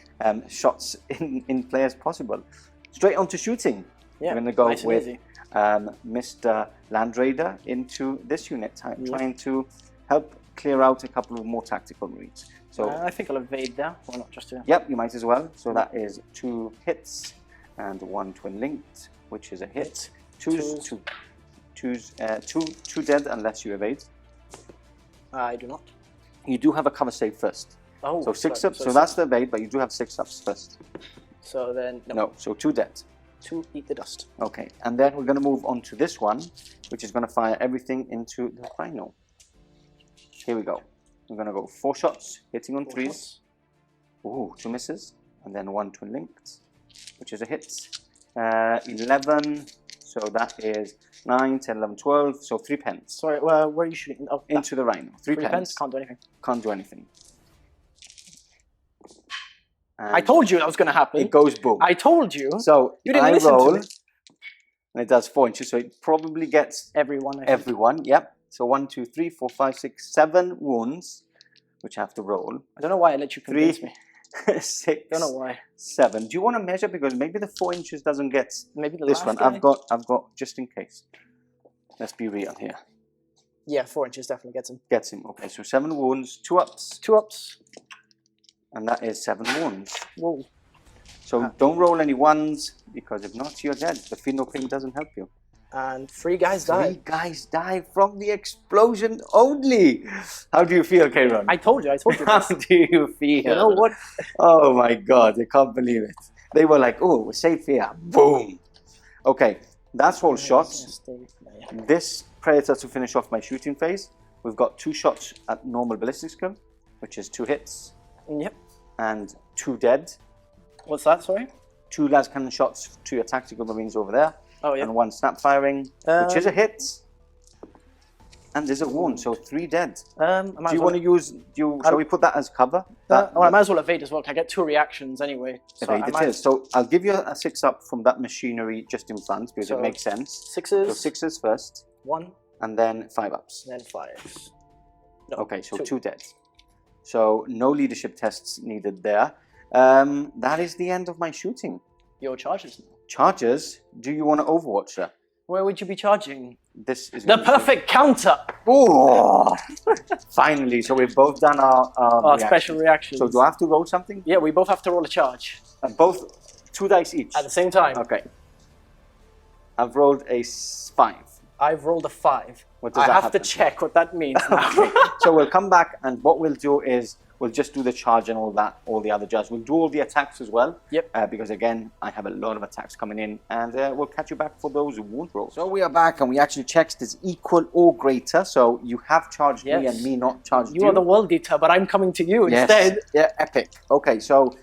shots in play as possible. Straight on to shooting. Yeah, we're going to go nice with Mr. Land Raider into this unit, trying to help clear out a couple of more tactical marines. So I think I'll evade there. Why not just to... Yep, you might as well. So that is 2 hits and 1 twin linked, which is a hit. Two dead unless you evade. I do not. You do have a cover save first. Oh, so 6 ups. So that's the evade, but you do have 6 ups first. So then no. So 2 dead. 2 eat the dust. Okay, and then we're going to move on to this one, which is going to fire everything into the rhino. Here we go. We're going to go 4 shots, hitting on 3s. Ooh, 2 misses. And then 1 twin linked, which is a hit. 11, so that is 9, 10, 11, 12, so 3 pens. Sorry, where are you shooting? Oh, into the rhino. 3 pens. Can't do anything. Can't do anything. And I told you that was going to happen. It goes boom. I told you. So you didn't listen roll, to me. And it does 4 inches, so it probably gets everyone. Everyone, yep. So 1, 2, 3, 4, 5, 6, 7 wounds, which I have to roll. I don't know why I let you convince me. 6. Don't know why. 7. Do you want to measure, because maybe the 4 inches doesn't get maybe the this last one? guy? I've got just in case. Let's be real here. Yeah, 4 inches definitely gets him. Gets him. Okay, so 7 wounds, 2 ups. 2 ups. And that is 7 wounds. Whoa. So don't roll any 1s, because if not, you're dead. The Phenoping doesn't help you. And 3 guys die. 3 guys die from the explosion only. How do you feel, Kayron? I told you. How do you feel? You know what? Oh my god, I can't believe it. They were like, oh, we're safe here. Boom. Okay, that's all shots. This Praetor to finish off my shooting phase. We've got 2 shots at normal ballistic skill, which is 2 hits. Yep. And 2 dead. What's that, sorry? 2 Lascannon shots to your tactical marines over there. Oh, yeah. And 1 snap firing, which is a hit. And there's a wound, so 3 dead. Do you want to use... shall we put that as cover? I might as well evade as well, because I get 2 reactions anyway. So evade it is. So I'll give you a 6 up from that machinery just in front, because it makes sense. 6s. So 6s first. 1. And then 5 ups. And then 5s. No, okay, so 2 dead. So no leadership tests needed there. That is the end of my shooting. Your charges now. Charges? Do you want to Overwatch her? Where would you be charging? This is the perfect counter! Oh! Finally, so we've both done our special reactions. So do I have to roll something? Yeah, we both have to roll a charge. Both 2 dice each? At the same time. Okay. I've rolled a 5. I've rolled a 5. What does that have to check what that means now. Okay. So we'll come back, and what we'll do is we'll just do the charge and all that, all the other judges. We'll do all the attacks as well. Yep. Because again, I have a lot of attacks coming in, and we'll catch you back for those wound rolls. So we are back, and we actually checked it's equal or greater. So you have charged me, and me not charged you. You are the World Eater, but I'm coming to you instead. Yeah, epic. Okay, so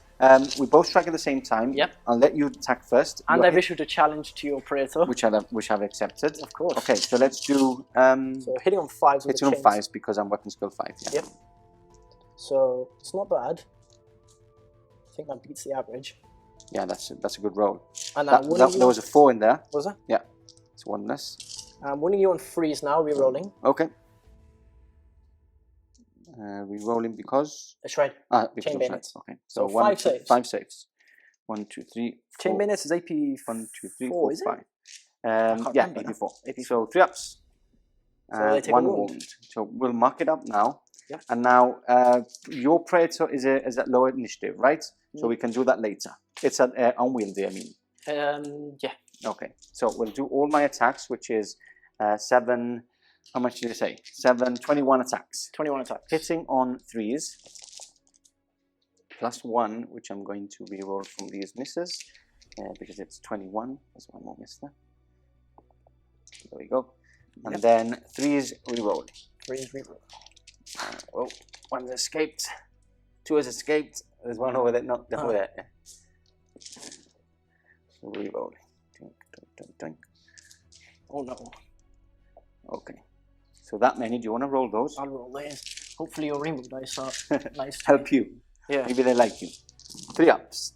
we both strike at the same time. Yep. I'll let you attack first. And I've issued a challenge to your Praetor. Which I've accepted. Of course. Okay, so let's do... so hitting on 5s with hitting on 5s because I'm weapon skill 5. Yeah. Yep. So it's not bad. I think that beats the average. Yeah, that's a good roll. And there was a 4 in there. Was there? Yeah. It's 1 less. I'm winning you on 3s now, re-rolling. Okay. Re-rolling because... That's right. Because Chain bayonets. Okay. So 5 saves. 5 saves. 1, 2, 3, 4. Chain bayonets is AP 1, 2, 3, 4, 4, is 5. Yeah, AP 4. So 3 ups. So they take 1 a wound. So we'll mark it up now. Yeah. And now your Praetor is at lower initiative, right? So we can do that later. It's at unwieldy, I mean. Yeah. Okay. So we'll do all my attacks, which is 7, How much did you say? 7, 21 attacks. 21 attacks. Hitting on 3s. +1, which I'm going to reroll from these misses. Because it's 21. There's one more miss there. There we go. And then 3s reroll. 3s reroll. Oh, one's escaped. 2 has escaped. There's one over there. No, over there. So reroll. Dink, dink, dink, dink. Oh no. Okay. So that many. Do you want to roll those? I'll roll these. Hopefully your rainbow dice are nice. Help you. Yeah. Maybe they like you. 3 ups.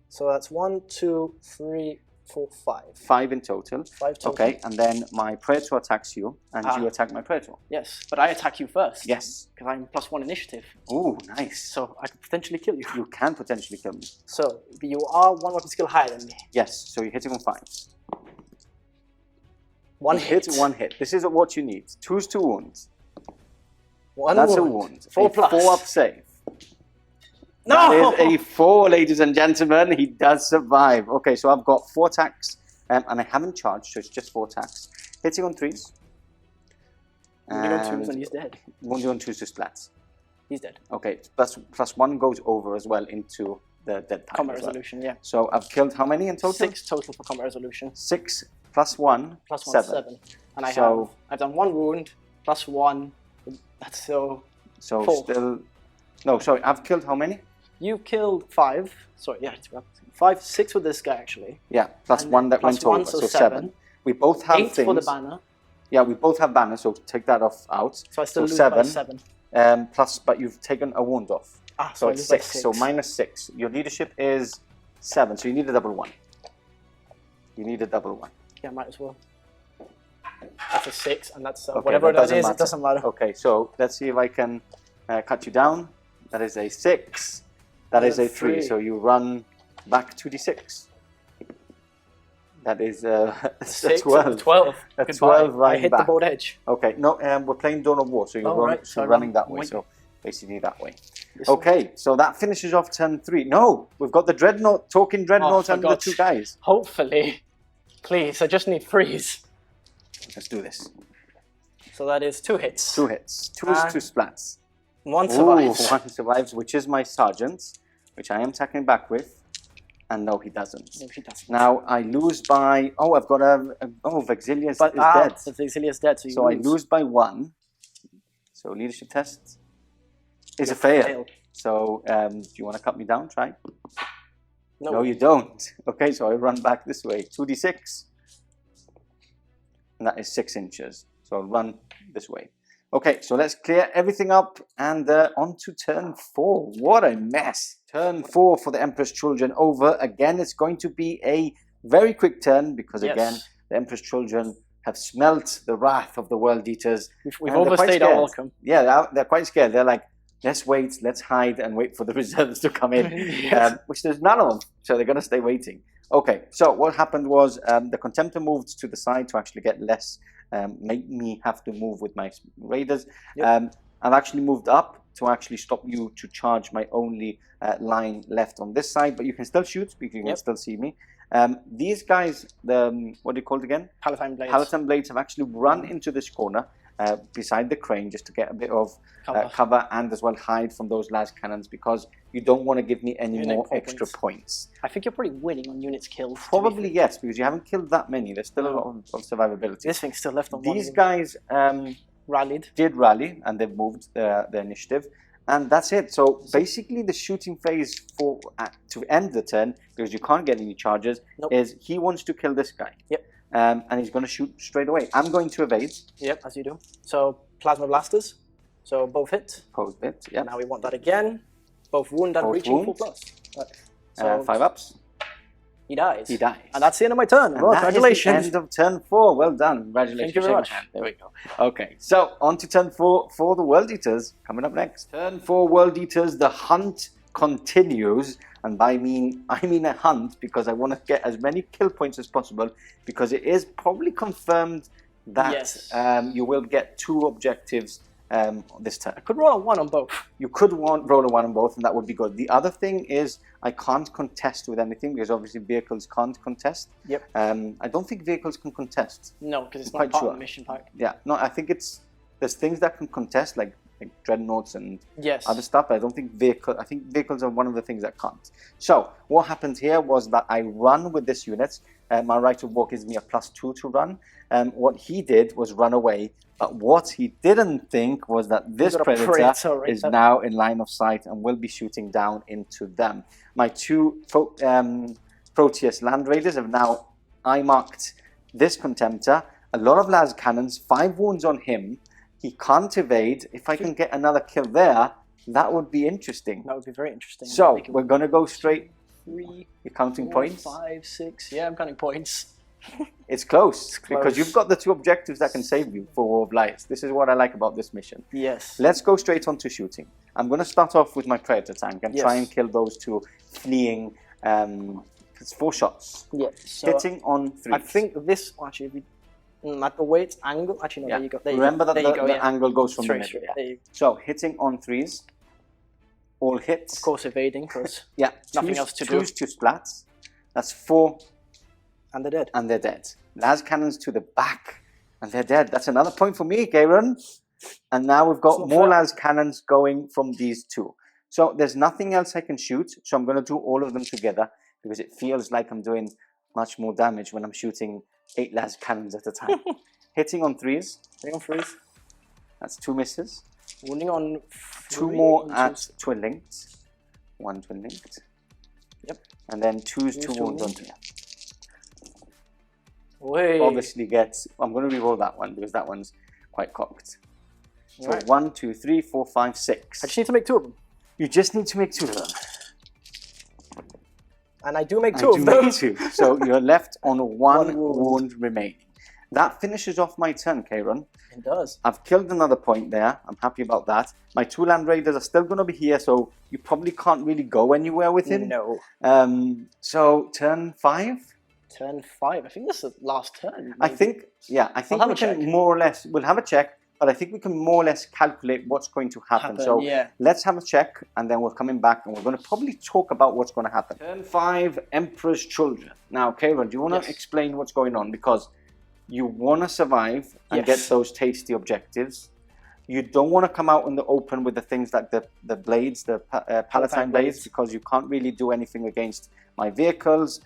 So that's 1, 2, 3, 4, 5. 5 in total. 5 total. Okay, and then my Praetor attacks you, and you attack my Praetor. Yes, but I attack you first. Yes. Because I'm +1 initiative. Ooh, nice. So I could potentially kill you. You can potentially kill me. So you are 1 weapon skill higher than me. Yes, so you're hitting on 5s. 1 hit. 1 hit. This is what you need. 2's 2 wounds. 1 That's wound. a wound. 4 a plus. 4 up save. No! That is a 4, ladies and gentlemen. He does survive. Okay, so I've got 4 attacks, and I haven't charged, so it's just 4 attacks. Hitting on 3s. Wounding on 2s and he's dead. Wounding on 2s to splats. He's dead. Okay, plus 1 goes over as well into the dead time. Combat resolution, yeah. So I've killed how many in total? 6 total for combat resolution. 6 plus 1, +1, 7. And So- I've done 1 wound, +1. That's so... So 4. still... No, sorry, I've killed how many? You killed 5. Sorry, yeah, 5, 6 with this guy actually. Yeah, plus And 1 that plus went 1, over, so so 7. 7. We both have 8 things. for the banner. Yeah, we both have banners, so take that off out. So I still lose 7. by 7. Plus, but you've taken a wound off. So So I it's lose by 6. So -6. Your leadership is 7, so you need a double 1. You need a double 1. Yeah, might as well. That's a 6, and that's Okay, whatever that that is, doesn't it doesn't matter. Okay, so let's see if I can cut you down. That is a 6. That is a 3. So you run back 2d6. That is a 12. 12. A Goodbye. 12 I right hit back. the boat edge. Okay, no, we're playing Dawn of War, so you're Oh, right. so So running run that way. way. So basically that way. This way. Okay, so that finishes off turn 3. No, we've got the Dreadnought, talking Dreadnought and the forgot. 2 guys. Hopefully. Please, I just need 3s. Let's do this. So that is 2 hits. 2 hits. 2 is 2 splats. 1 survives. Ooh, 1 survives, which is my Sergeant, which I am attacking back with. And no, he doesn't. No, he doesn't. Now I lose by... Oh, I've got Vexilla is dead. The Vexilla is dead, so you So I lose by 1. So leadership test is a fail. So do you want to cut me down? Try. No, you don't. Okay, so I run back this way. 2d6. And that is 6 inches. So I'll run this way. Okay, so let's clear everything up and on to turn 4. What a mess. Turn 4 for the Emperor's Children over. Again, it's going to be a very quick turn because, again, the Emperor's Children have smelt the wrath of the World Eaters. We've overstayed our welcome. Yeah, they're quite scared. They're like, let's wait, let's hide and wait for the reserves to come in, which there's none of them, so they're going to stay waiting. Okay, so what happened was the Contemptor moved to the side to actually get less, make me have to move with my raiders. I've actually moved up to actually stop you to charge my only line left on this side, but you can still shoot because you can still see me. These guys, what are you called again? Palatine Blades. Palatine Blades have actually run into this corner beside the crane just to get a bit of cover and as well hide from those Lascannons because you don't want to give me any more extra points. I think you're probably winning on units killed. Probably yes, because you haven't killed that many. There's still a lot of survivability. This thing's still left on These guys did rally and they've moved their initiative. And that's it. So basically the shooting phase for to end the turn, because you can't get any charges, is he wants to kill this guy. And he's going to shoot straight away. I'm going to evade. As you do. So Plasma Blasters. So both hit. Both hit, Now we want that again. Both wound and reaching 4+. Right. So 5 ups. He dies. He dies. And that's the end of my turn. Well, congratulations. That is the end of turn 4. Well done. Congratulations. Thank you very much. There we go. Okay, so on to turn 4 for the World Eaters. Coming up next. Turn 4 World Eaters. The hunt continues. And I mean a hunt because I want to get as many kill points as possible because it is probably confirmed that you will get 2 objectives this turn. I could roll a 1 on both. You could roll a 1 on both, and that would be good. The other thing is I can't contest with anything because obviously vehicles can't contest. Yep. I don't think vehicles can contest. No, because it's I'm not quite part sure. of the mission pack. Yeah, no, I think there's things that can contest like dreadnoughts and Yes. other stuff. I don't think I think vehicles are one of the things that can't. So what happened here was that I run with this unit. My Rite of War gives me a +2 to run. What he did was run away. But what he didn't think was that this Praetor right is there. now in line of sight and will be shooting down into them. My 2 Proteus Land Raiders have now eye-marked this Contemptor. A lot of las cannons, 5 wounds on him. He can't evade. If I can get another kill there, that would be interesting. That would be very interesting. So we're going to go straight. 3, You're counting 4, points? 5, 6. Yeah, I'm counting points. It's close, because close. you've got the 2 objectives that can save you for War of Lights. This is what I like about this mission. Yes. Let's go straight on to shooting. I'm going to start off with my Predator tank and try Yes. and kill those 2 fleeing. It's 4 shots. Yeah. So Hitting on 3. I think this actually, at the weight angle. Actually, no. Yeah. There you go. There you Remember go. that There you go, the yeah. angle goes from the Straight, middle. straight. Yeah. There you go. So hitting on 3s, all hits. Of course, evading because Yeah. nothing 2s, else to do. 2s to splats. That's 4, And they're dead. and they're dead. Las cannons to the back, and they're dead. That's another point for me, Kayron. And now we've got It's not more fair. las cannons going from these 2. So there's nothing else I can shoot. So I'm going to do all of them together because it feels like I'm doing much more damage when I'm shooting 8 las cannons at a time. Hitting on 3s. Hitting on 3s. That's 2 misses. Wounding on 2 3 more and at 2s. twin linked. 1 twin linked. Yep. And then 2s, 2 2 wounds on wounds. here. Wait. Obviously gets. I'm going to reroll that one because that one's quite cocked. So Right. 1, 2, 3, 4, 5, 6. I just need to make 2 of them. You just need to make 2 of them. And I do make I 2 do of them. make 2. So you're left on 1 One wound. wound. Remaining. That finishes off my turn, Kayron. It does. I've killed another point there. I'm happy about that. My 2 land raiders are still going to be here, so you probably can't really go anywhere with him. No. So turn 5. Turn 5. I think this is the last turn. I maybe. think, yeah, I think have we a can check. more or less, we'll have a check, but I think we can more or less calculate what's going to happen. So yeah. let's have a check, and then we're coming back, and we're going to probably talk about what's going to happen. Turn 5, Emperor's Children. Now, Kayron, do you want to Yes. explain what's going on? Because you want to survive and Yes. get those tasty objectives. You don't want to come out in the open with the things like the blades, the Palatine blades, because you can't really do anything against my vehicles.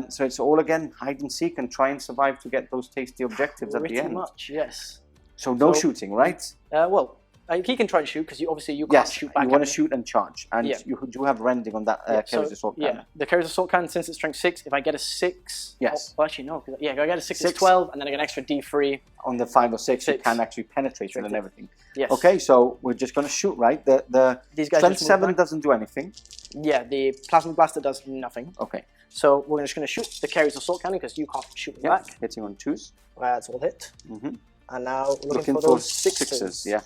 So it's all, again, hide and seek and try and survive to get those tasty objectives at the Pretty end. much, yes. So no So- shooting, right? Well, he can try and shoot because obviously you can't Yes, shoot back. you want at to me. shoot and charge. And Yeah. you do have rending on that Carrier's Assault yeah, Cannon. the Carrier's Assault Cannon, since it's strength 6, if I get a 6... Yes. Oh, actually, no. Yeah, if I get a 6, 6. it's 12, and then I get an extra D3. On the 5 or 6, you 6. can actually penetrate it and Strength everything. Yes. Okay, so we're just going to shoot, right? The These guys Strength just move 7 back. doesn't do anything. Yeah, the Plasma Blaster does nothing. Okay. So we're just going to shoot the Carrier's Assault Cannon because you can't shoot me Yeah. back. Hitting on 2s. That's all hit. Mm-hmm. And now we're Looking for for those 6s, yeah.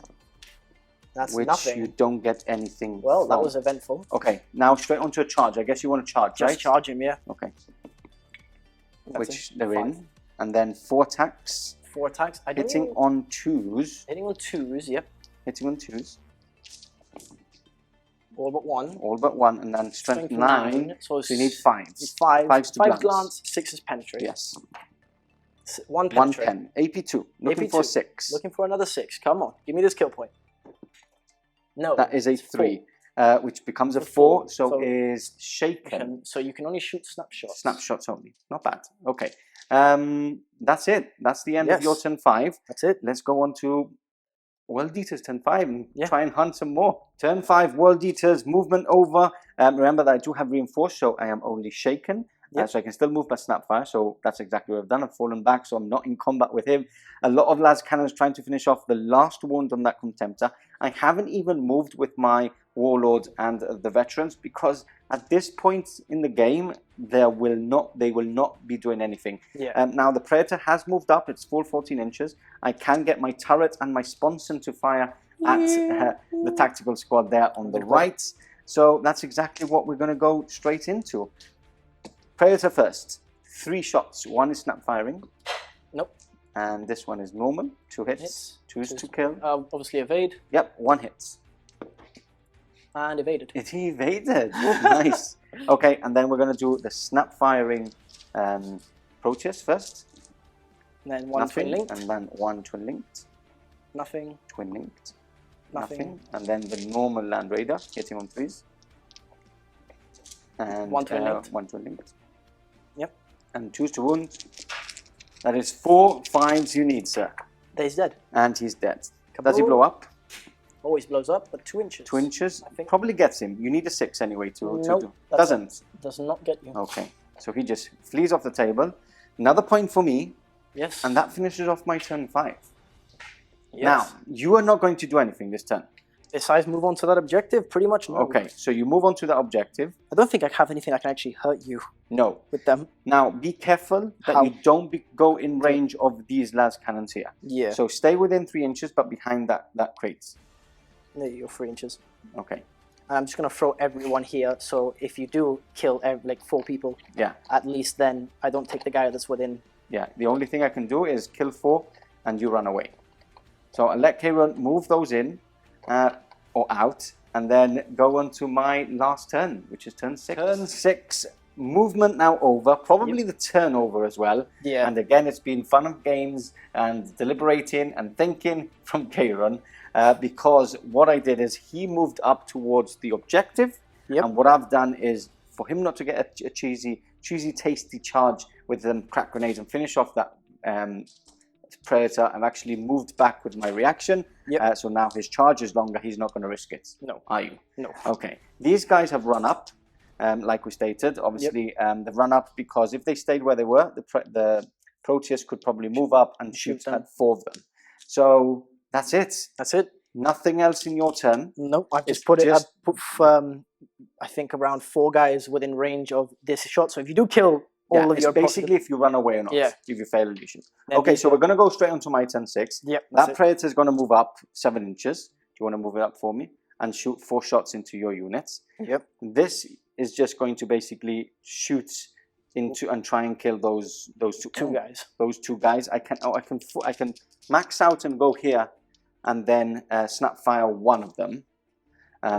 That's Which nothing. you don't get anything Well, that from. was eventful. Okay, now straight onto a charge. I guess you want to charge, Just right? charge him, yeah. Okay. That's Which it. they're 5. in. And then 4 attacks. 4 attacks. I don't Hitting know- on 2s. Hitting on 2s, yep. Hitting on 2s. All but 1. All but 1. And then strength 9. So So you need 5s. 5. 5s to 5 glance. 6 is penetrate. Yes. 1 1 penetrate. pen. AP2. Looking AP2. for 6. Looking for another 6. Come on, give me this kill point. No. That is a it's 3. Which becomes a A 4. 4, So so- is shaken. So you can only shoot snapshots. Snapshots only. Not bad. Okay. That's it. That's the end of Yes. your turn 5. That's it. Let's go on to World Eaters turn 5 and Yeah. try and hunt some more. Turn 5, World Eaters, movement over. Remember that I do have reinforced, so I am only shaken. Yep. So I can still move by Snapfire, so that's exactly what I've done. I've fallen back, so I'm not in combat with him. A lot of las cannons trying to finish off the last wound on that Contemptor. I haven't even moved with my Warlord and the veterans because at this point in the game, they will not be doing anything. Yeah. Now the Praetor has moved up, it's full 14 inches. I can get my turret and my sponson to fire at the tactical squad there on the right. So that's exactly what we're going to go straight into. Praetor first. 3 shots. 1 is snap firing. Nope. And this one is normal, 2 hits, choose to kill. Obviously evade. Yep, 1 hit. And evaded. It evaded. Nice. Okay, and then we're going to do the snap firing Proteus first. And then 1 twin linked. And then 1 twin linked. Nothing. Twin linked. Nothing. And then the normal Land Raider, hitting on 3s. And 1 twin linked. 1 twin linked. Yep. And choose to wound. That is 4 5s you need, sir. He's dead. And he's dead. Kaboom. Does he blow up? Always blows up, but 2 inches. 2 inches? I think. Probably gets him. You need a 6 anyway to Nope, do. Doesn't? Does not get you. Okay. So he just flees off the table. Another point for me. Yes. And that finishes off my turn 5. Yes. Now, you are not going to do anything this turn. Besides move on to that objective, pretty much no. Okay, so you move on to that objective. I don't think I have anything that can actually hurt you No. with them. Now, be careful that How? you don't go in range of these Lascannons here. Yeah. So stay within 3 inches, but behind that crate. There you go, 3 inches. Okay. And I'm just going to throw everyone here, so if you do kill like 4 people, Yeah. at least then I don't take the guy that's within. Yeah, the only thing I can do is kill 4 and you run away. So I'll let Kayron move those in or out and then go on to my last turn, which is turn 6. Turn 6, movement now over, probably the turnover as well. Yeah. And again, it's been fun of games and deliberating and thinking from Kayron because what I did is he moved up towards the objective. Yep. And what I've done is for him not to get a cheesy, tasty charge with them crack grenades and finish off that Praetor, I've actually moved back with my reaction. Yep. So now his charge is longer. He's not going to risk it. No. Are you? No. Okay. These guys have run up, like we stated. Obviously, they've run up because if they stayed where they were, the Proteus could probably move up and shoot them. at 4 of them. So that's it. That's it. Nothing else in your turn. Nope. I've just It's put just- it. I think around 4 guys within range of this shot. So if you do kill all of it's your basically if you run away or not. Yeah. If you fail a leadership. Then Okay, these so we're going to go straight onto my turn 6. Yep. That Praetor is going to move up 7 inches. Do you want to move it up for me? And shoot 4 shots into your units. Yep. This is just going to basically shoot into and try and kill those two guys. Those 2 guys. I can max out and go here, and then snap fire 1 of them.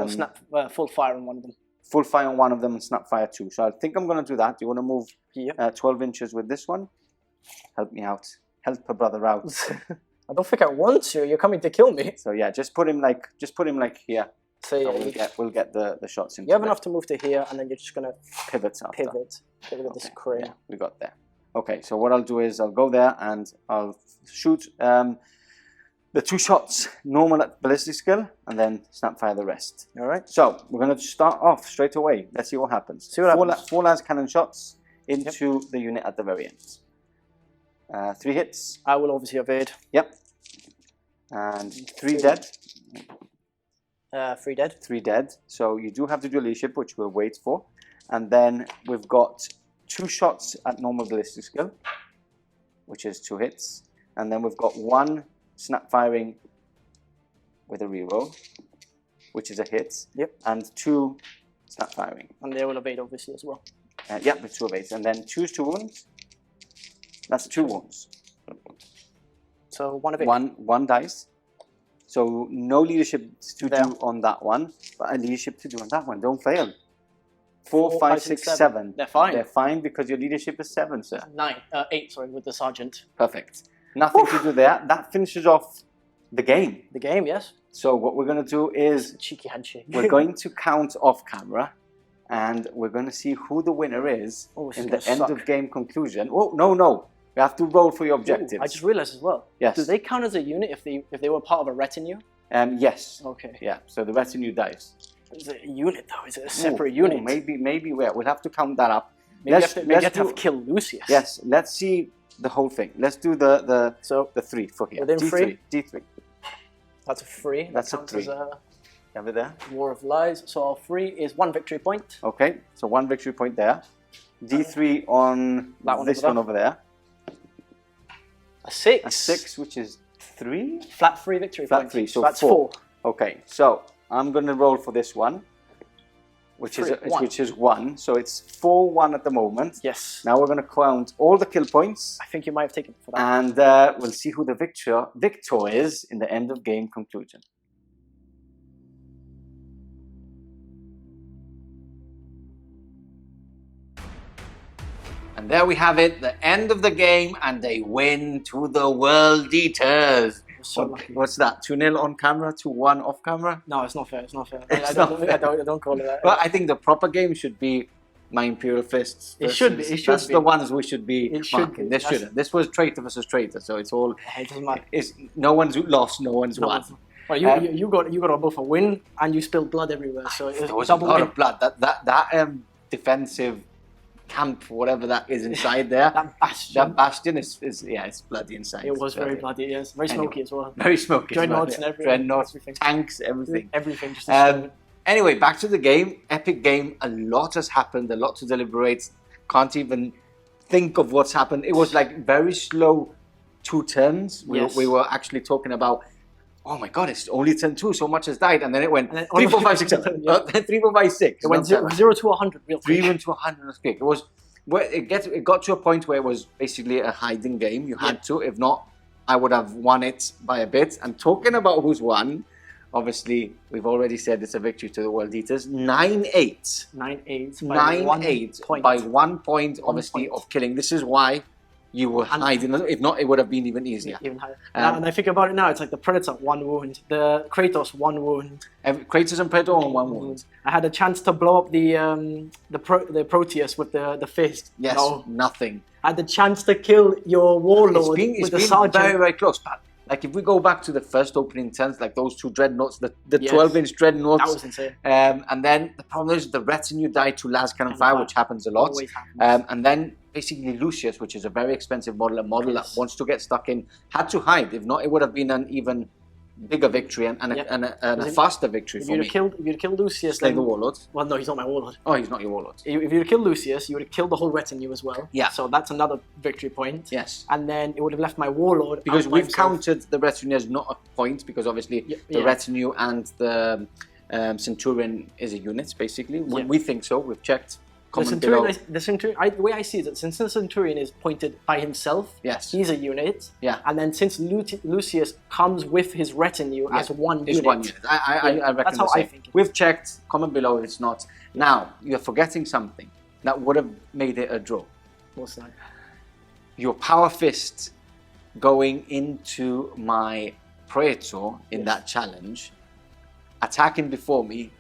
Snap full fire on one of them. Full fire on 1 of them and snap fire 2. So I think I'm going to do that. Do you want to move 12 inches with this one? Help me out. Help a brother out. I don't think I want to. You're coming to kill me. So yeah, just put him like here. So yeah, We'll get the shots in. you have enough to move to here, and then you're just gonna pivot after. pivot with this crane. Yeah, we got there. Okay, so what I'll do is I'll go there and I'll shoot the 2 shots, normal at ballistic skill, and then snap fire the rest. All right. So we're going to start off straight away. Let's see what happens. See what happens. 4 Lascannon shots into the unit at the very end. 3 hits. I will obviously evade. Yep. And 3 dead. 3 dead. 3 dead. So you do have to do leadership, which we'll wait for. And then we've got 2 shots at normal ballistic skill, which is 2 hits. And then we've got 1 snap firing with a reroll, which is a hit. Yep. And 2 snap firing. And they will evade obviously as well. Yep, with 2 evades. And then choose 2 wounds. That's 2 wounds. So 1 evade. One dice. So no leadership to There. do on that one, but a leadership to do on that one. Don't fail. 4, 5, 6, 7. They're fine. They're fine because your leadership is 7, sir. 8, sorry, with the sergeant. Perfect. Nothing to do there. That finishes off the game. The game, yes. So what we're going to do is Cheeky handshake. we're going to count off camera, and we're going to see who the winner is Oh, this is in gonna the end suck. of game conclusion. Oh, no. You have to roll for your objectives. I just realized as well. Yes. Do they count as a unit if they were part of a retinue? Yes. Okay. Yeah. So the retinue dice. Is it a unit though? Is it a separate unit? Maybe we'll have to count that up. Maybe you have to kill Lucius. Yes. Let's see the whole thing. Let's do the 3 for here. Within D3. 3? D3. That's a 3. That's a counts 3. as a Have it there. War of Lies. So our 3 is 1 victory point. Okay. So 1 victory point there. D3 on this one over there. A 6. A 6, which is 3. Flat 3 victory Flat point. 3. So that's 4. Okay. So I'm going to roll for this one. which Three, one. is 1. So it's 4-1 at the moment. Yes. Now we're going to count all the kill points. I think you might have taken it for that. And we'll see who the victor is in the end of game conclusion. And there we have it, the end of the game, and they win to the World Eaters. So lucky. What's that? 2-0 on camera, 2-1 off camera? No, it's not fair. It's not fair. It's I don't call it that. But I think the proper game should be my Imperial Fists. It should be. It should That's be. the ones we should be It should marking. be. This shouldn't. This was Traitor versus Traitor, so it's all. It doesn't matter. It's no one's lost, no one's won. Well, you got both a win and you spilled blood everywhere. So it There was double a lot win. of blood. That defensive camp, whatever that is inside there. That bastion. It's bloody inside. It was It's very bloody. Yes, very Anyway. smoky as well. Very smoky. Dreadnoughts and everything. Dreadnoughts, Everything. tanks, everything. Everything. Just Anyway, back to the game. Epic game. A lot has happened. A lot to deliberate. Can't even think of what's happened. It was like very slow 2 turns. Yes. We were actually talking about, oh my god, it's only turn 2. So much has died, and then it went And then 3, 4, 5, 6, 7. Yeah. 3, 4, 5, 6. it went 0 to 100 real quick. 3 to 100 was quick. It was. Well, it got to a point where it was basically a hiding game. You had to. If not, I would have won it by a bit. And talking about who's won, obviously, we've already said it's a victory to the World Eaters. 9-8. 9-8. 9-8 by 1 point, obviously, point. of killing. This is why you were hiding. If not, it would have been even easier. Even higher. And I think about it now, it's like the Predator, 1 wound. The Kratos, 1 wound. Kratos and Praetor on 1 wound. I had a chance to blow up the Proteus with the fist. Yes, No. nothing. I had the chance to kill your Warlord It's with the been Sergeant. very, very close. But like if we go back to the first opening turns, like those 2 dreadnoughts, the Yes. 12-inch dreadnoughts. That was insane. And then the problem is the retinue died to Lascannon fire, which happens a lot. Always happens. And then basically Lucius, which is a very expensive model, a model that wants to get stuck in, had to hide. If not, it would have been an even bigger victory and a faster victory for me. If you'd killed Lucius, Slay then... the Warlord. Well, no, he's not my Warlord. Oh, he's not your Warlord. If you'd killed Lucius, you would have killed the whole retinue as well. Yeah. So that's another victory point. Yes. And then it would have left my Warlord Because out by we've himself. counted the retinue as not a point, because obviously the retinue and the Centurion is a unit, basically. We think so. We've checked. The Centurion, the way I see it, since the Centurion is pointed by himself, Yes. he's a unit. Yeah. And then since Lucius comes with his retinue as one It's unit. 1 unit. I reckon That's how the I same. think it We've checked. Comment below if it's not. Now, you're forgetting something that would have made it a draw. What's that? Your Power Fist going into my Praetor in that challenge, attacking before me,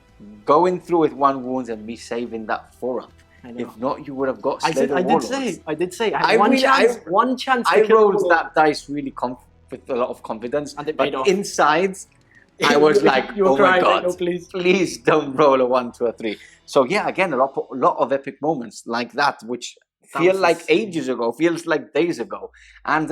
going through with 1 wound and me saving that 4-up. If not, you would have got I Slay the Warlords. did say. I had one chance to I kill rolled Warlord. that dice really with a lot of confidence, And it but paid off. inside, I was like, You were oh crying, my god, no, please. please don't roll a 1 to a 3. So yeah, again, a lot of epic moments like that, which feel like ages ago, feels like days ago. And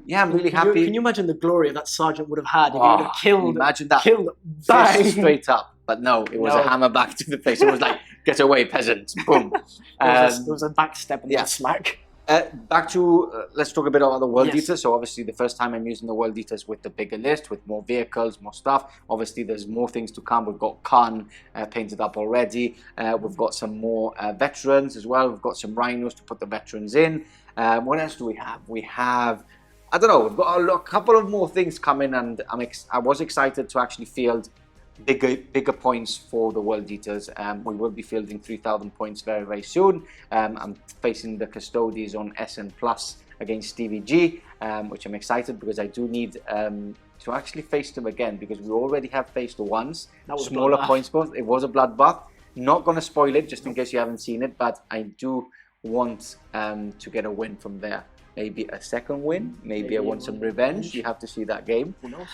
yeah, I'm really happy. Can you imagine the glory that Sergeant would have had if he would have killed, imagine that. killed, Fist bang. straight up. But no, it was a hammer back to the face. It was like, get away, peasant. Boom. There was a backstep and yeah. a smack. Back to, let's talk a bit about the World Yes. Eaters. So obviously the first time I'm using the World Eaters with the bigger list, with more vehicles, more stuff. Obviously there's more things to come. We've got Khan painted up already. We've got some more veterans as well. We've got some rhinos to put the veterans in. What else do we have? We have, I don't know, we've got a couple of more things coming, and I was excited to actually field bigger points for the World Eaters. We will be fielding 3,000 points very, very soon. I'm facing the Custodies on SN Plus against Stevie G, which I'm excited because I do need to actually face them again, because we already have faced once. That was smaller bloodbath. points both. It was a bloodbath. Not going to spoil it just in case you haven't seen it, but I do want to get a win from there. Maybe a second win. Maybe I want some revenge. You have to see that game. Who knows?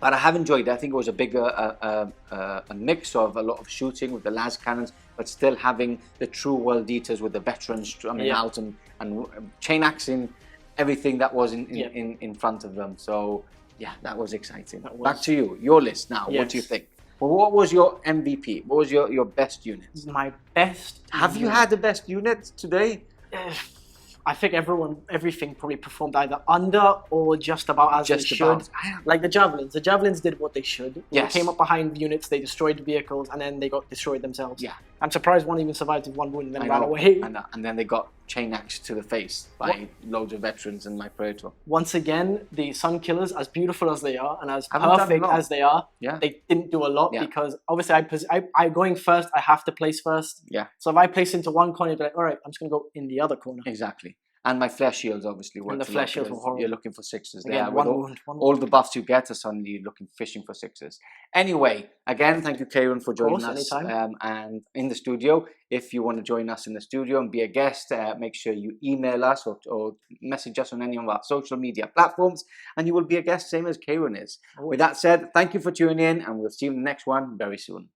But I have enjoyed it. I think it was a bigger a mix of a lot of shooting with the Lascannons, but still having the true World Eaters with the veterans coming out and chain axing everything that was in front of them. So yeah, that was exciting. Back to you, your list now. What do you think? Well, what was your MVP? What was your best unit? My best. Have you had the best unit today? I think everything probably performed either under or just about as Just they about. should. Like the javelins. The javelins did what they should. When Yes. they came up behind units, they destroyed vehicles, and then they got destroyed themselves. Yeah. I'm surprised one even survived with one wound and then I ran know. away. And then they got chain axe to the face by loads of veterans and my Praetor. Once again, the Sun Killers, as beautiful as they are and as Haven't done a perfect lot. as they are, Yeah. they didn't do a lot Yeah. because obviously I going first, I have to place first. Yeah. So if I place into one corner, you'd be like, all right, I'm just going to go in the other corner. Exactly. And my flesh shields obviously work. And the flesh shields were horrible. You're looking for sixes Again, there. one With wound. all the buffs you get are suddenly looking fishing for sixes. Anyway, again, thank you, Kayron, for joining us. anytime. And in the studio, if you want to join us in the studio and be a guest, make sure you email us or message us on any of our social media platforms, and you will be a guest, same as Kayron is. With that said, thank you for tuning in, and we'll see you in the next one very soon.